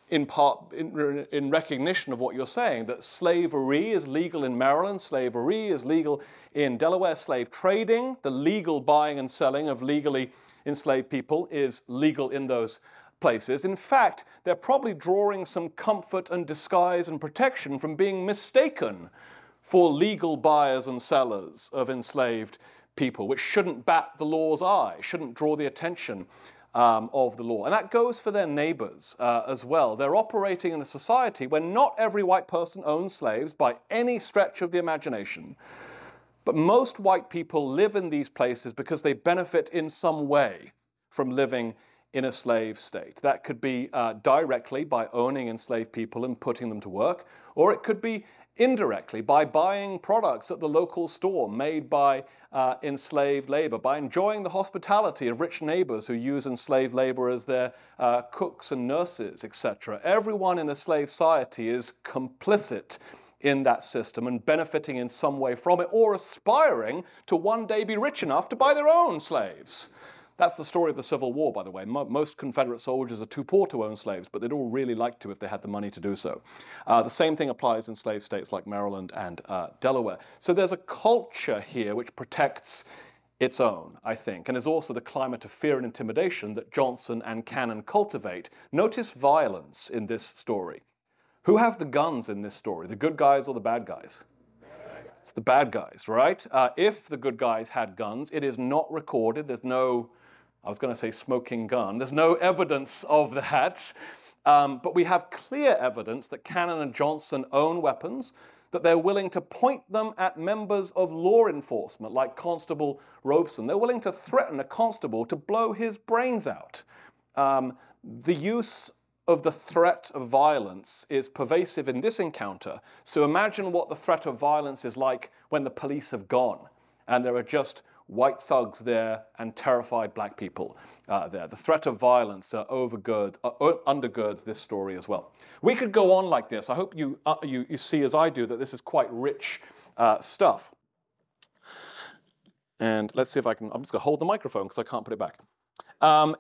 In part, in recognition of what you're saying, that slavery is legal in Maryland, slavery is legal in Delaware, slave trading, the legal buying and selling of legally enslaved people is legal in those places. In fact, they're probably drawing some comfort and disguise and protection from being mistaken for legal buyers and sellers of enslaved people, which shouldn't bat the law's eye, shouldn't draw the attention of the law. And that goes for their neighbors as well. They're operating in a society where not every white person owns slaves by any stretch of the imagination. But most white people live in these places because they benefit in some way from living in a slave state. That could be directly by owning enslaved people and putting them to work, or it could be indirectly by buying products at the local store made by enslaved labor, by enjoying the hospitality of rich neighbors who use enslaved labor as their cooks and nurses, etc. Everyone in a slave society is complicit in that system and benefiting in some way from it, or aspiring to one day be rich enough to buy their own slaves. That's the story of the Civil War, by the way. Most Confederate soldiers are too poor to own slaves, but they'd all really like to if they had the money to do so. The same thing applies in slave states like Maryland and Delaware. So there's a culture here which protects its own, I think, and is also the climate of fear and intimidation that Johnson and Cannon cultivate. Notice violence in this story. Who has the guns in this story, the good guys or the bad guys? It's the bad guys, right? If the good guys had guns, it is not recorded. There's no, I was going to say smoking gun. There's no evidence of that. But we have clear evidence that Cannon and Johnson own weapons, that they're willing to point them at members of law enforcement, like Constable Robeson. They're willing to threaten a constable to blow his brains out. The use of the threat of violence is pervasive in this encounter. So imagine what the threat of violence is like when the police have gone and there are just white thugs there and terrified black people there. The threat of violence undergirds this story as well. We could go on like this. I hope you see, as I do, that this is quite rich stuff. And let's see if I can, I'm just going to hold the microphone because I can't put it back.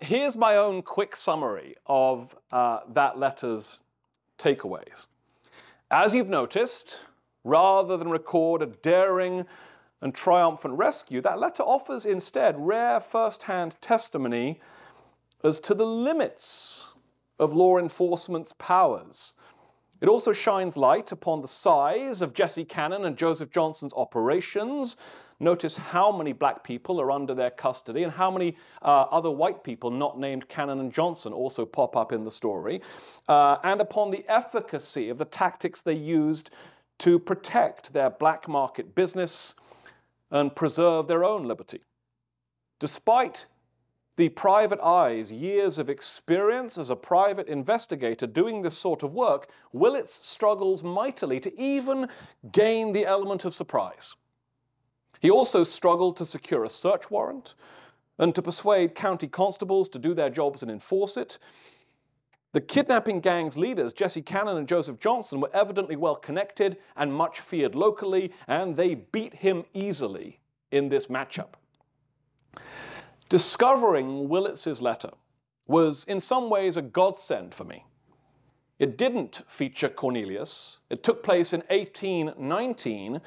Here's my own quick summary of that letter's takeaways. As you've noticed, rather than record a daring and triumphant rescue, that letter offers instead rare first-hand testimony as to the limits of law enforcement's powers. It also shines light upon the size of Jesse Cannon and Joseph Johnson's operations. Notice how many black people are under their custody and how many other white people not named Cannon and Johnson also pop up in the story, and upon the efficacy of the tactics they used to protect their black market business and preserve their own liberty. Despite the private eye's years of experience as a private investigator doing this sort of work, Willits struggles mightily to even gain the element of surprise. He also struggled to secure a search warrant and to persuade county constables to do their jobs and enforce it. The kidnapping gang's leaders, Jesse Cannon and Joseph Johnson, were evidently well connected and much feared locally, and they beat him easily in this matchup. Discovering Willits's letter was in some ways a godsend for me. It didn't feature Cornelius. It took place in 1819,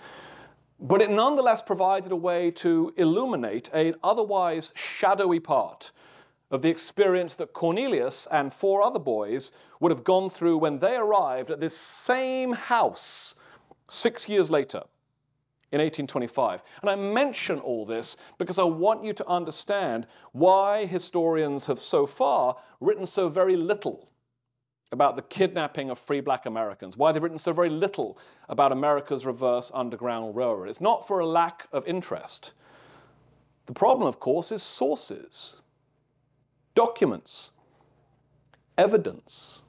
but it nonetheless provided a way to illuminate an otherwise shadowy part of the experience that Cornelius and 4 other boys would have gone through when they arrived at this same house 6 years later in 1825. And I mention all this because I want you to understand why historians have so far written so very little about the kidnapping of free black Americans, why they've written so very little about America's reverse Underground Railroad. It's not for a lack of interest. The problem, of course, is sources, documents, evidence.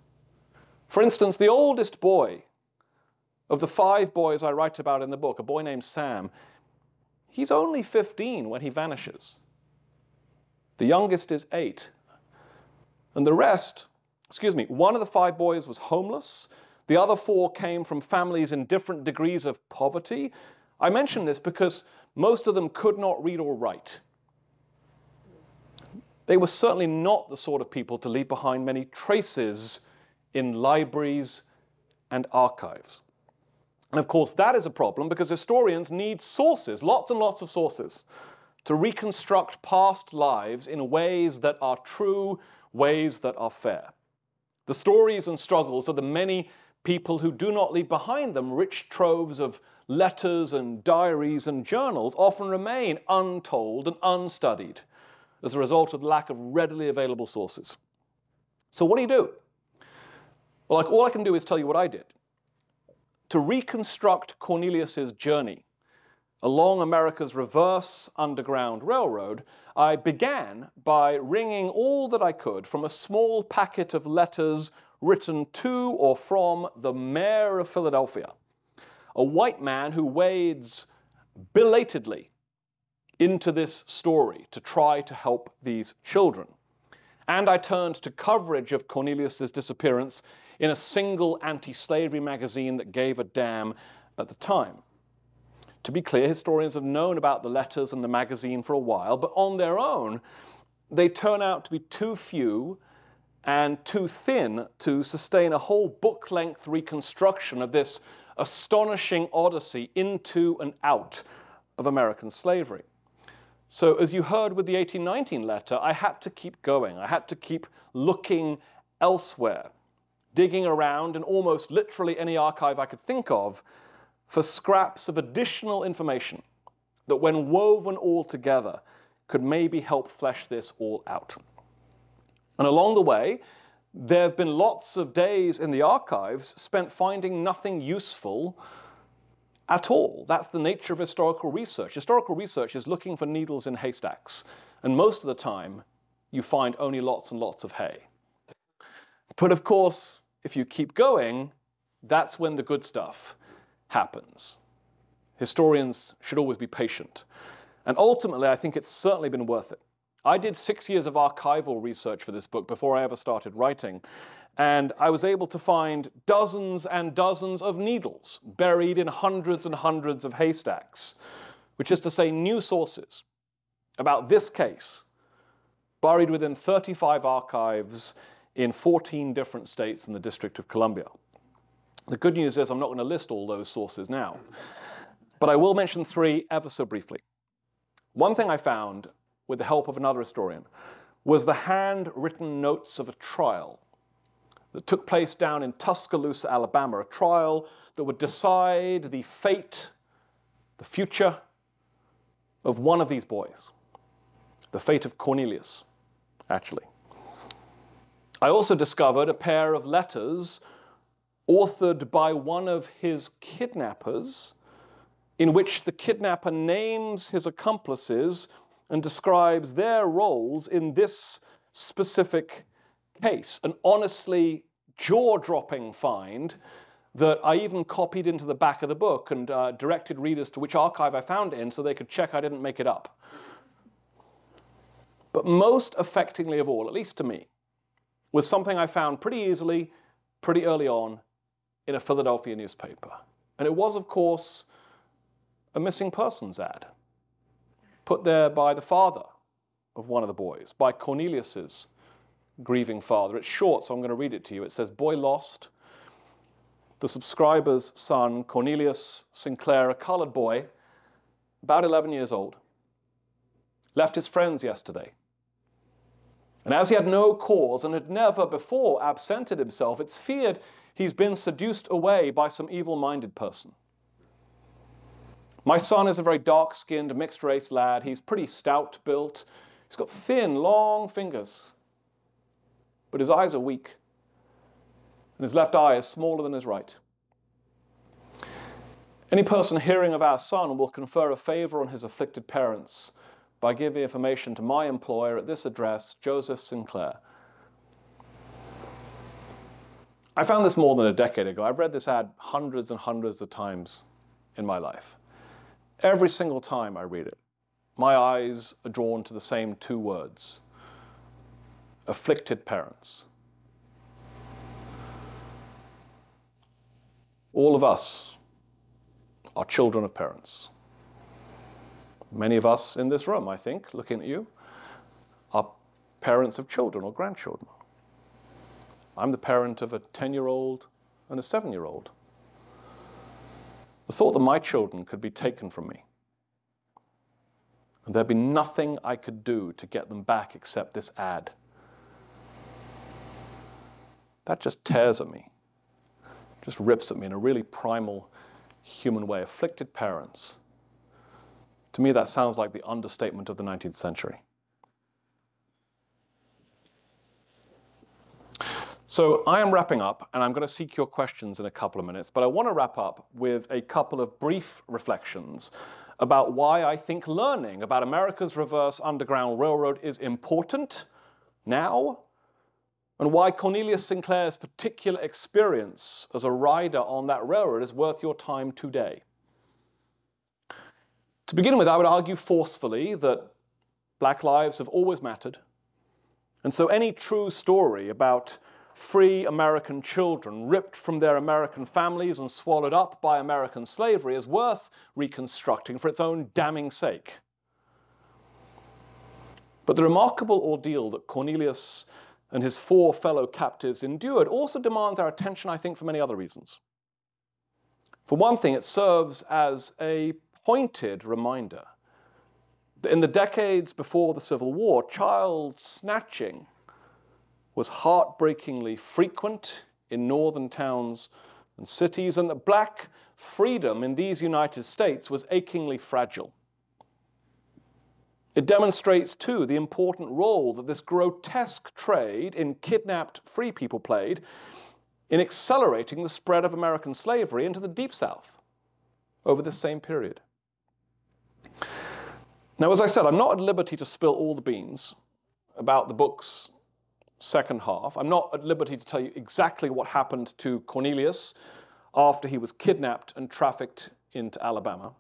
For instance, the oldest boy of the 5 boys I write about in the book, a boy named Sam, he's only 15 when he vanishes. The youngest is 8. And the rest, one of the 5 boys was homeless. The other 4 came from families in different degrees of poverty. I mention this because most of them could not read or write. They were certainly not the sort of people to leave behind many traces in libraries and archives. And of course, that is a problem because historians need sources, lots and lots of sources, to reconstruct past lives in ways that are true, ways that are fair. The stories and struggles of the many people who do not leave behind them rich troves of letters and diaries and journals often remain untold and unstudied as a result of the lack of readily available sources. So what do? Well, all I can do is tell you what I did. To reconstruct Cornelius's journey along America's reverse Underground Railroad, I began by wringing all that I could from a small packet of letters written to or from the mayor of Philadelphia, a white man who wades belatedly into this story to try to help these children. And I turned to coverage of Cornelius's disappearance in a single anti-slavery magazine that gave a damn at the time. To be clear, historians have known about the letters and the magazine for a while, but on their own, they turn out to be too few and too thin to sustain a whole book-length reconstruction of this astonishing odyssey into and out of American slavery. So as you heard with the 1819 letter, I had to keep going. I had to keep looking elsewhere, digging around in almost literally any archive I could think of for scraps of additional information that, when woven all together, could maybe help flesh this all out. And along the way, there have been lots of days in the archives spent finding nothing useful at all. That's the nature of historical research. Historical research is looking for needles in haystacks, and most of the time, you find only lots and lots of hay. But of course, if you keep going, that's when the good stuff happens. Historians should always be patient. And ultimately, I think it's certainly been worth it. I did 6 years of archival research for this book before I ever started writing. And I was able to find dozens and dozens of needles buried in hundreds and hundreds of haystacks, which is to say new sources about this case, buried within 35 archives in 14 different states in the District of Columbia. The good news is I'm not going to list all those sources now, but I will mention 3 ever so briefly. One thing I found, with the help of another historian, was the handwritten notes of a trial that took place down in Tuscaloosa, Alabama, a trial that would decide the fate, the future of one of these boys, the fate of Cornelius, actually. I also discovered a pair of letters authored by one of his kidnappers, in which the kidnapper names his accomplices and describes their roles in this specific case. An honestly jaw-dropping find that I even copied into the back of the book and directed readers to which archive I found it in so they could check I didn't make it up. But most affectingly of all, at least to me, was something I found pretty easily, pretty early on, in a Philadelphia newspaper. And it was, of course, a missing persons ad, put there by the father of one of the boys, by Cornelius's grieving father. It's short, so I'm going to read it to you. It says, "Boy lost. The subscriber's son, Cornelius Sinclair, a colored boy, about 11 years old, left his friends yesterday. And as he had no cause and had never before absented himself, it's feared he's been seduced away by some evil-minded person. My son is a very dark-skinned, mixed-race lad. He's pretty stout built. He's got thin, long fingers. But his eyes are weak, and his left eye is smaller than his right. Any person hearing of our son will confer a favor on his afflicted parents by giving information to my employer at this address, Joseph Sinclair." I found this more than a decade ago. I've read this ad hundreds and hundreds of times in my life. Every single time I read it, my eyes are drawn to the same 2 words: afflicted parents. All of us are children of parents. Many of us in this room, I think, looking at you, are parents of children or grandchildren. I'm the parent of a 10-year-old and a 7-year-old. The thought that my children could be taken from me, and there'd be nothing I could do to get them back except this ad, that just tears at me, just rips at me in a really primal human way. Afflicted parents. To me, that sounds like the understatement of the 19th century. So I am wrapping up, and I'm going to seek your questions in a couple of minutes, but I want to wrap up with a couple of brief reflections about why I think learning about America's reverse Underground Railroad is important now, and why Cornelius Sinclair's particular experience as a rider on that railroad is worth your time today. To begin with, I would argue forcefully that Black lives have always mattered, and so any true story about free American children ripped from their American families and swallowed up by American slavery is worth reconstructing for its own damning sake. But the remarkable ordeal that Cornelius and his 4 fellow captives endured also demands our attention, I think, for many other reasons. For one thing, it serves as a pointed reminder that in the decades before the Civil War, child snatching was heartbreakingly frequent in northern towns and cities, and that Black freedom in these United States was achingly fragile. It demonstrates, too, the important role that this grotesque trade in kidnapped free people played in accelerating the spread of American slavery into the Deep South over this same period. Now, as I said, I'm not at liberty to spill all the beans about the book's second half. I'm not at liberty to tell you exactly what happened to Cornelius after he was kidnapped and trafficked into Alabama.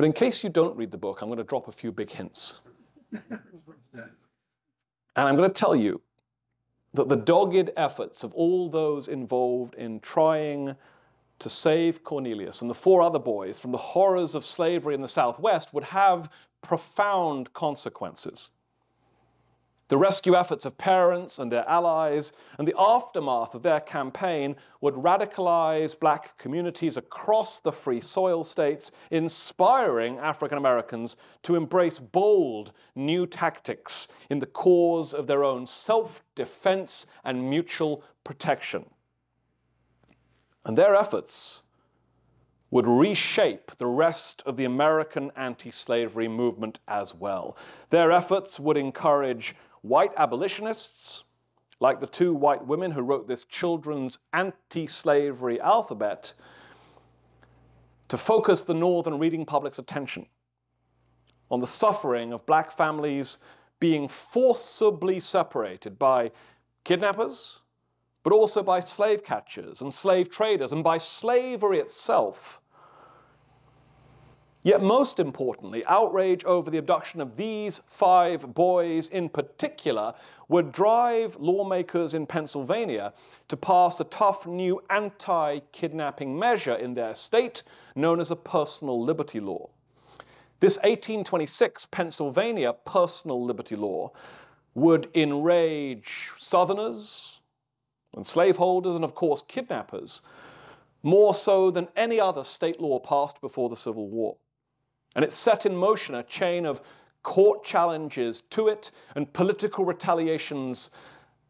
But in case you don't read the book, I'm going to drop a few big hints. And I'm going to tell you that the dogged efforts of all those involved in trying to save Cornelius and the 4 other boys from the horrors of slavery in the Southwest would have profound consequences. The rescue efforts of parents and their allies and the aftermath of their campaign would radicalize black communities across the free soil states, inspiring African Americans to embrace bold new tactics in the cause of their own self-defense and mutual protection. And their efforts would reshape the rest of the American anti-slavery movement as well. Their efforts would encourage white abolitionists, like the 2 white women who wrote this children's anti-slavery alphabet, to focus the Northern reading public's attention on the suffering of black families being forcibly separated by kidnappers, but also by slave catchers and slave traders and by slavery itself. Yet most importantly, outrage over the abduction of these 5 boys in particular would drive lawmakers in Pennsylvania to pass a tough new anti-kidnapping measure in their state known as a personal liberty law. This 1826 Pennsylvania personal liberty law would enrage Southerners and slaveholders and, of course, kidnappers more so than any other state law passed before the Civil War. And it set in motion a chain of court challenges to it and political retaliations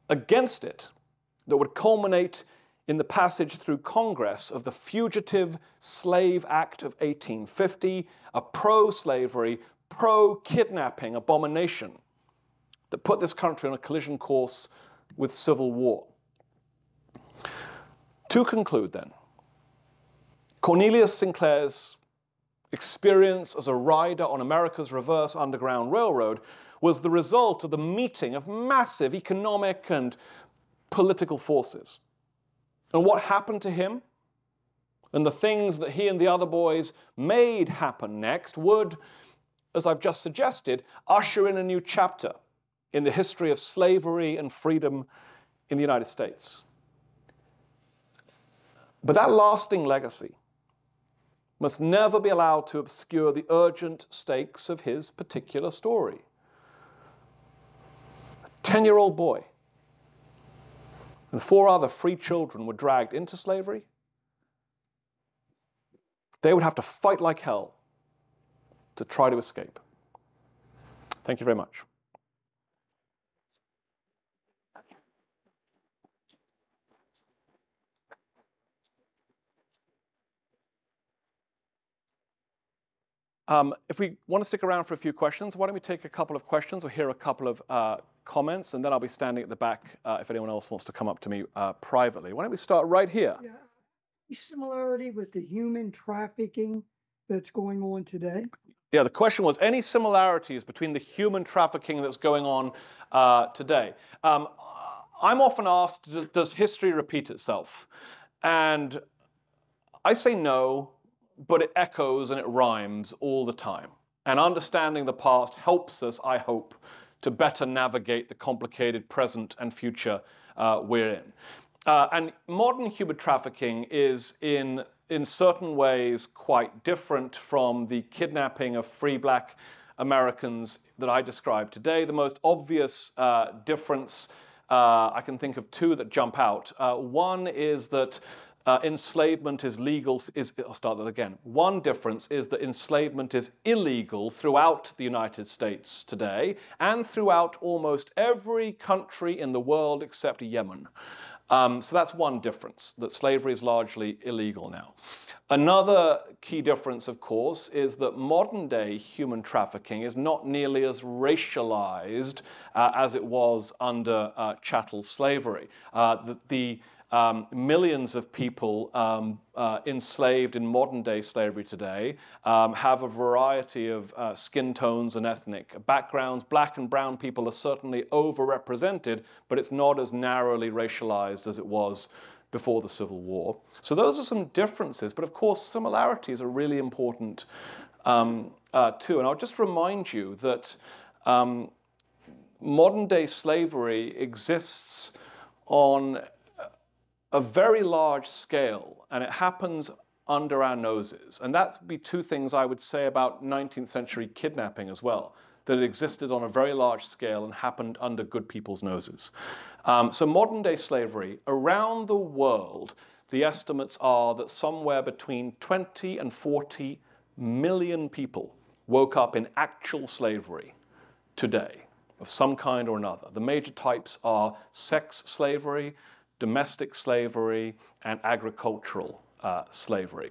against it that would culminate in the passage through Congress of the Fugitive Slave Act of 1850, a pro-slavery, pro-kidnapping abomination that put this country on a collision course with civil war. To conclude then, Cornelius Sinclair's experience as a rider on America's reverse Underground Railroad was the result of the meeting of massive economic and political forces. And what happened to him and the things that he and the other boys made happen next would, as I've just suggested, usher in a new chapter in the history of slavery and freedom in the United States. But that lasting legacy must never be allowed to obscure the urgent stakes of his particular story. A 10-year-old boy and 4 other free children were dragged into slavery. They would have to fight like hell to try to escape. Thank you very much. If we want to stick around for a few questions, why don't we take a couple of questions or hear a couple of comments, and then I'll be standing at the back if anyone else wants to come up to me privately. Why don't we start right here? Yeah. Any similarity with the human trafficking that's going on today? Yeah, the question was, any similarities between the human trafficking that's going on today? I'm often asked, does history repeat itself? And I say no, but it echoes and it rhymes all the time. And understanding the past helps us, I hope, to better navigate the complicated present and future we're in. And modern human trafficking is in certain ways quite different from the kidnapping of free black Americans that I described today. The most obvious difference, I can think of 2 that jump out. One is that enslavement is legal, I'll start that again. One difference is that enslavement is illegal throughout the United States today and throughout almost every country in the world except Yemen. So that's one difference, that slavery is largely illegal now. Another key difference, of course, is that modern day human trafficking is not nearly as racialized as it was under chattel slavery. Millions of people enslaved in modern day slavery today have a variety of skin tones and ethnic backgrounds. Black and brown people are certainly overrepresented, but it's not as narrowly racialized as it was before the Civil War. So those are some differences, but of course similarities are really important too. And I'll just remind you that modern day slavery exists on a very large scale, and it happens under our noses. And that'd be two things I would say about 19th century kidnapping as well, that it existed on a very large scale and happened under good people's noses. So modern day slavery, around the world, the estimates are that somewhere between 20 and 40 million people woke up in actual slavery today, of some kind or another. The major types are sex slavery, domestic slavery, and agricultural slavery.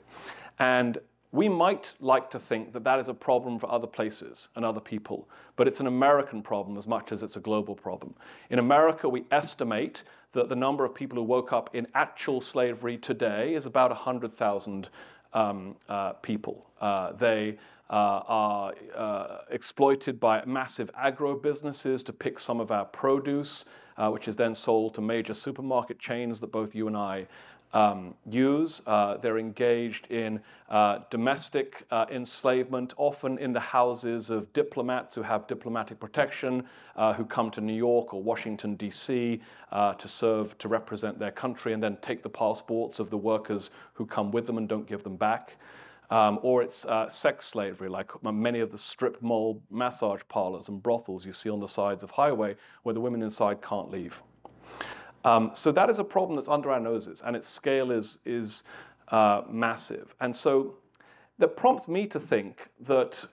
And we might like to think that that is a problem for other places and other people, but it's an American problem as much as it's a global problem. In America, we estimate that the number of people who woke up in actual slavery today is about 100,000 people. They are exploited by massive agro-businesses to pick some of our produce, which is then sold to major supermarket chains that both you and I use. They're engaged in domestic enslavement, often in the houses of diplomats who have diplomatic protection, who come to New York or Washington, D.C. To serve, to represent their country, and then take the passports of the workers who come with them and don't give them back. Or it's sex slavery, like many of the strip mall massage parlors and brothels you see on the sides of highway, where the women inside can't leave. So that is a problem that's under our noses, and its scale is massive. And so that prompts me to think that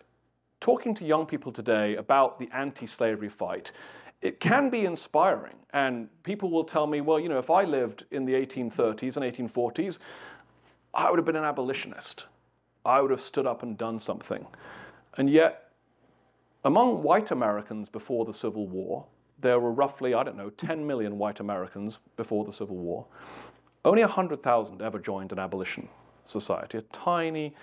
talking to young people today about the anti-slavery fight, it can be inspiring. And people will tell me, well, you know, if I lived in the 1830s and 1840s, I would have been an abolitionist. I would have stood up and done something. And yet, among white Americans before the Civil War, there were roughly, 10 million white Americans before the Civil War. Only 100,000 ever joined an abolition society. A tiny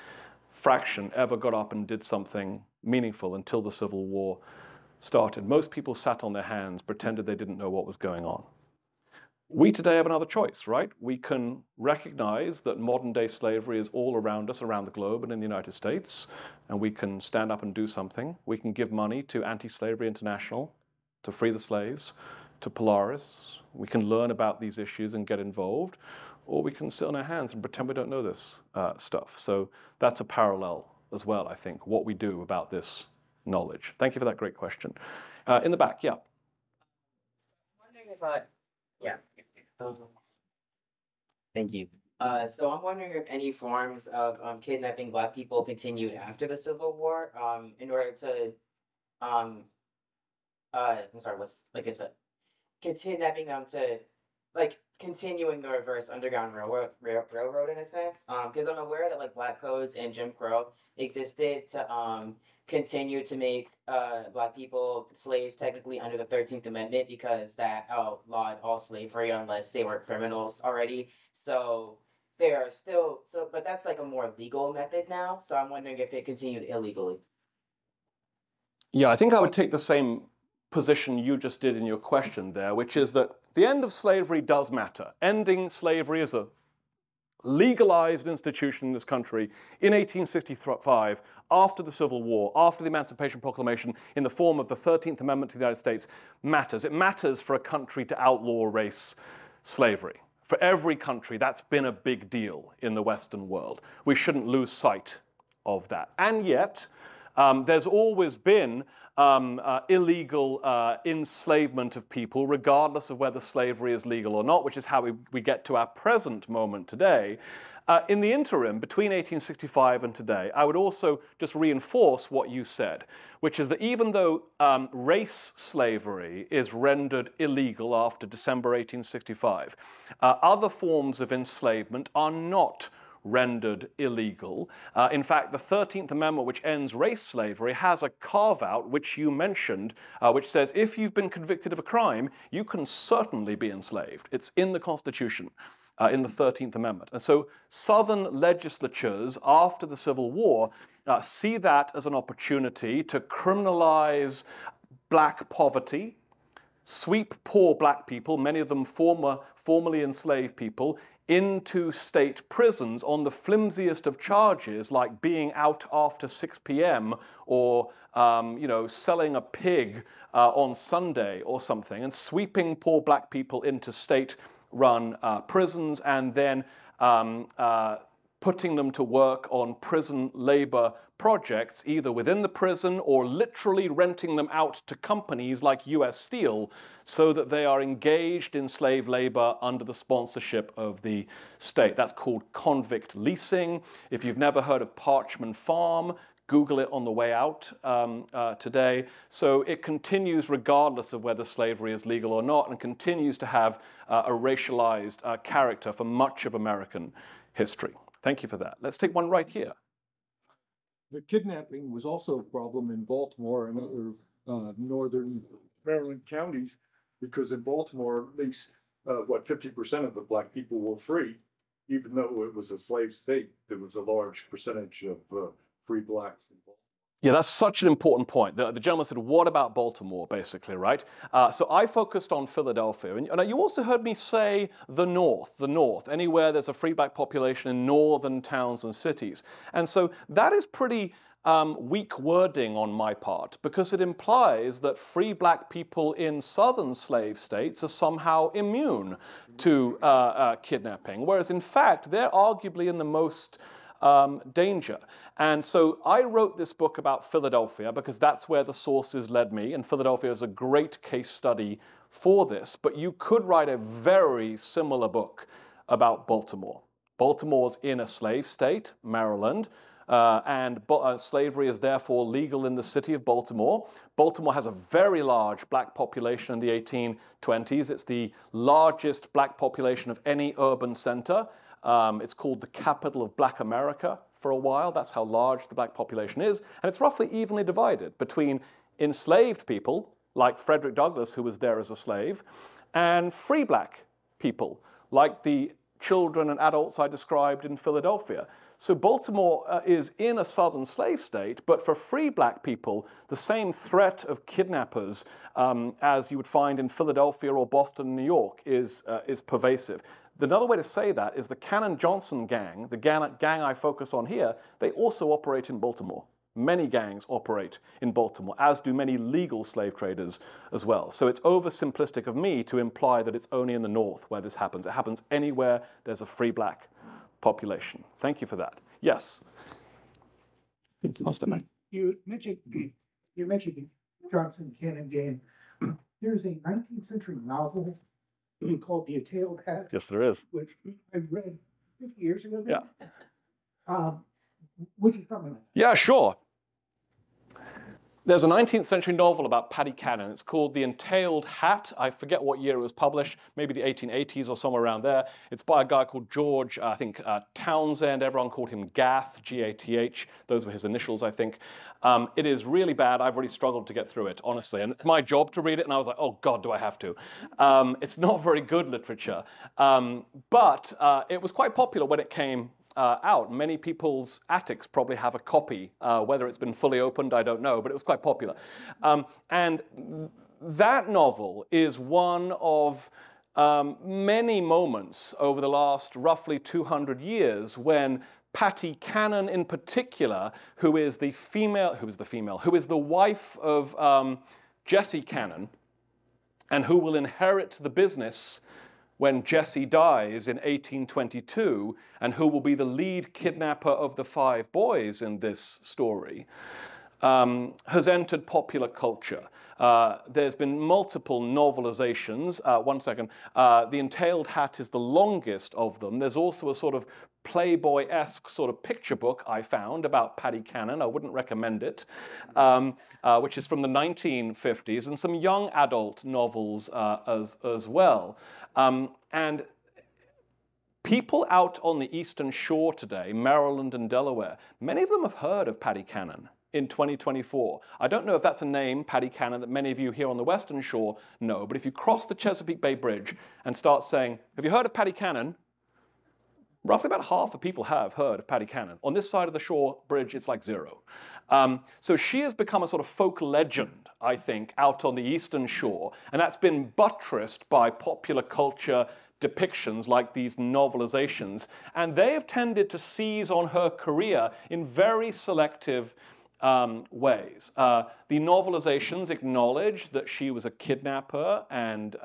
fraction ever got up and did something meaningful until the Civil War started. Most people sat on their hands, pretended they didn't know what was going on. We today have another choice, right? We can recognize that modern day slavery is all around us, around the globe and in the United States, and we can stand up and do something. We can give money to Anti-Slavery International to free the slaves, to Polaris. We can learn about these issues and get involved, or we can sit on our hands and pretend we don't know this stuff. So that's a parallel as well, I think, what we do about this knowledge. Thank you for that great question. In the back, yeah. I'm wondering if yeah. Thank you. So I'm wondering if any forms of kidnapping Black people continued after the Civil War, in order to, I'm sorry, what's like kidnapping them to, like, continuing the reverse Underground Railroad in a sense. Because I'm aware that like Black codes and Jim Crow existed to continue to make Black people slaves technically under the 13th Amendment, because that outlawed all slavery unless they were criminals already. So they are still, but that's like a more legal method now. So I'm wondering if it continued illegally. Yeah, I think I would take the same position you just did in your question there, which is that the end of slavery does matter. Ending slavery is a legalized institution in this country in 1865, after the Civil War, after the Emancipation Proclamation, in the form of the 13th Amendment to the United States, matters. It matters for a country to outlaw race slavery. For every country, that's been a big deal in the Western world. We shouldn't lose sight of that. And yet, there's always been illegal enslavement of people, regardless of whether slavery is legal or not, which is how we get to our present moment today. In the interim, between 1865 and today, I would also just reinforce what you said, which is that even though race slavery is rendered illegal after December 1865, other forms of enslavement are not rendered illegal. In fact, the 13th Amendment, which ends race slavery, has a carve-out, which you mentioned, which says if you've been convicted of a crime, you can certainly be enslaved. It's in the Constitution, in the 13th Amendment. And so Southern legislatures after the Civil War see that as an opportunity to criminalize Black poverty, sweep poor black people, many of them formerly enslaved people, into state prisons on the flimsiest of charges, like being out after 6 p.m. or selling a pig on Sunday or something, and sweeping poor black people into state-run prisons, and then putting them to work on prison labor projects, either within the prison or literally renting them out to companies like US Steel, so that they are engaged in slave labor under the sponsorship of the state. That's called convict leasing. If you've never heard of Parchman Farm, Google it on the way out today. So it continues regardless of whether slavery is legal or not, and continues to have a racialized character for much of American history. Thank you for that. Let's take one right here. The kidnapping was also a problem in Baltimore and other northern Maryland counties, because in Baltimore, at least 50% of the black people were free, even though it was a slave state. There was a large percentage of free blacks in Baltimore. Yeah, that's such an important point. The gentleman said, what about Baltimore, basically, right? So I focused on Philadelphia. And you also heard me say the North, anywhere there's a free black population in northern towns and cities. And so that is pretty weak wording on my part, because it implies that free black people in southern slave states are somehow immune to kidnapping, whereas in fact, they're arguably in the most danger. And so I wrote this book about Philadelphia because that's where the sources led me, and Philadelphia is a great case study for this. But you could write a very similar book about Baltimore. Baltimore's in a slave state, Maryland, and slavery is therefore legal in the city of Baltimore. Baltimore has a very large black population in the 1820s. It's the largest black population of any urban center. It's called the capital of Black America for a while. That's how large the black population is. And it's roughly evenly divided between enslaved people, like Frederick Douglass, who was there as a slave, and free black people, like the children and adults I described in Philadelphia. So Baltimore is in a southern slave state, but for free black people, the same threat of kidnappers as you would find in Philadelphia or Boston and New York is pervasive. Another way to say that is the Cannon Johnson gang, the gang I focus on here, they also operate in Baltimore. Many gangs operate in Baltimore, as do many legal slave traders as well. So it's oversimplistic of me to imply that it's only in the North where this happens. It happens anywhere there's a free black population. Thank you for that. Yes? I'll step back. You mentioned the Johnson Cannon gang. There's a 19th century novel called The Tailed Hat. Yes, there is. Which I read 50 years ago. Yeah. Would you comment on that? Yeah, sure. There's a 19th century novel about Paddy Cannon. It's called The Entailed Hat. I forget what year it was published, maybe the 1880s or somewhere around there. It's by a guy called George, I think, Townsend. Everyone called him Gath, G-A-T-H. Those were his initials, I think. It is really bad. I've really struggled to get through it, honestly. And it's my job to read it, and I was like, oh, God, do I have to? It's not very good literature. But it was quite popular when it came out. Many people's attics probably have a copy. Whether it's been fully opened, I don't know, but it was quite popular. And that novel is one of many moments over the last roughly 200 years when Patty Cannon in particular, who is the wife of Jesse Cannon, and who will inherit the business when Jesse dies in 1822, and who will be the lead kidnapper of the 5 boys in this story, has entered popular culture. There's been multiple novelizations. One second. The Entailed Hat is the longest of them. There's also a sort of Playboy-esque sort of picture book I found about Paddy Cannon. I wouldn't recommend it, which is from the 1950s, and some young adult novels as well. And people out on the Eastern Shore today, Maryland and Delaware, many of them have heard of Paddy Cannon in 2024. I don't know if that's a name, Paddy Cannon, that many of you here on the Western Shore know, but if you cross the Chesapeake Bay Bridge and start saying, have you heard of Paddy Cannon? Roughly about half of people have heard of Paddy Cannon. On this side of the shore bridge, it's like 0. So she has become a sort of folk legend I think, out on the Eastern Shore, and that's been buttressed by popular culture depictions like these novelizations, and they have tended to seize on her career in very selective ways. The novelizations acknowledge that she was a kidnapper and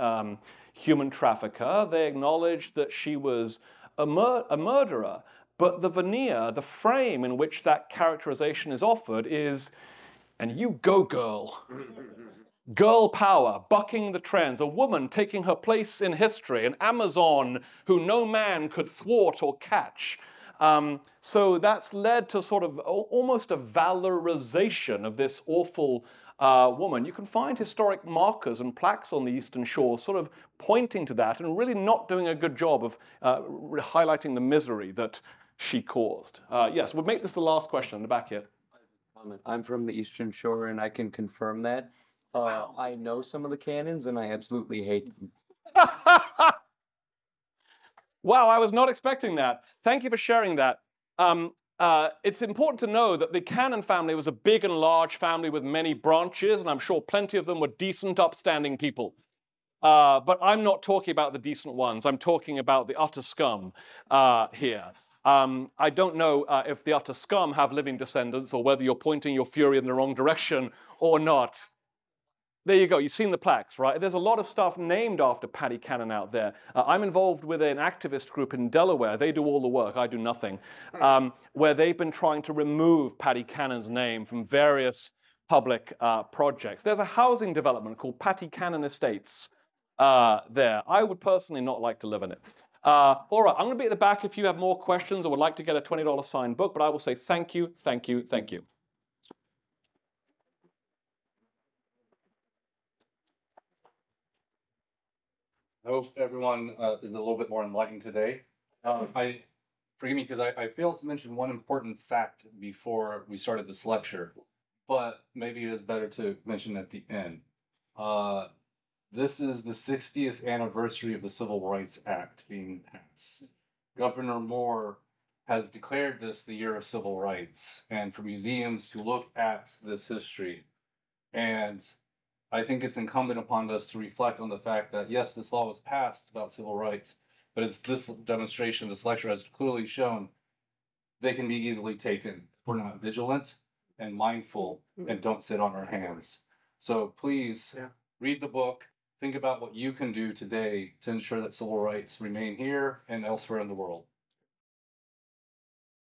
human trafficker. They acknowledge that she was a murderer, but the veneer, the frame in which that characterization is offered is, and you go, girl. Girl power, bucking the trends, a woman taking her place in history, an Amazon who no man could thwart or catch. So that's led to sort of almost a valorization of this awful woman. You can find historic markers and plaques on the Eastern Shore sort of pointing to that and really not doing a good job of highlighting the misery that she caused. Yes, we'll make this the last question in the back here. I'm from the Eastern Shore and I can confirm that. I know some of the cannons and I absolutely hate them. Wow, I was not expecting that. Thank you for sharing that. It's important to know that the Cannon family was a big and large family with many branches, and I'm sure plenty of them were decent, upstanding people. But I'm not talking about the decent ones. I'm talking about the utter scum here. I don't know if the utter scum have living descendants or whether you're pointing your fury in the wrong direction or not. There you go. You've seen the plaques, right? There's a lot of stuff named after Paddy Cannon out there. I'm involved with an activist group in Delaware. They do all the work. I do nothing. Where they've been trying to remove Paddy Cannon's name from various public projects. There's a housing development called Paddy Cannon Estates there. I would personally not like to live in it. All right, I'm going to be at the back if you have more questions or would like to get a $20 signed book, but I will say thank you, thank you, thank you. I hope everyone is a little bit more enlightened today. Forgive me because I failed to mention one important fact before we started this lecture, but maybe it is better to mention at the end. This is the 60th anniversary of the Civil Rights Act being passed. Governor Moore has declared this the year of civil rights, and for museums to look at this history. And I think it's incumbent upon us to reflect on the fact that, yes, this law was passed about civil rights, but as this demonstration, this lecture has clearly shown, they can be easily taken if we're not vigilant and mindful and don't sit on our hands. So please read the book, think about what you can do today to ensure that civil rights remain here and elsewhere in the world.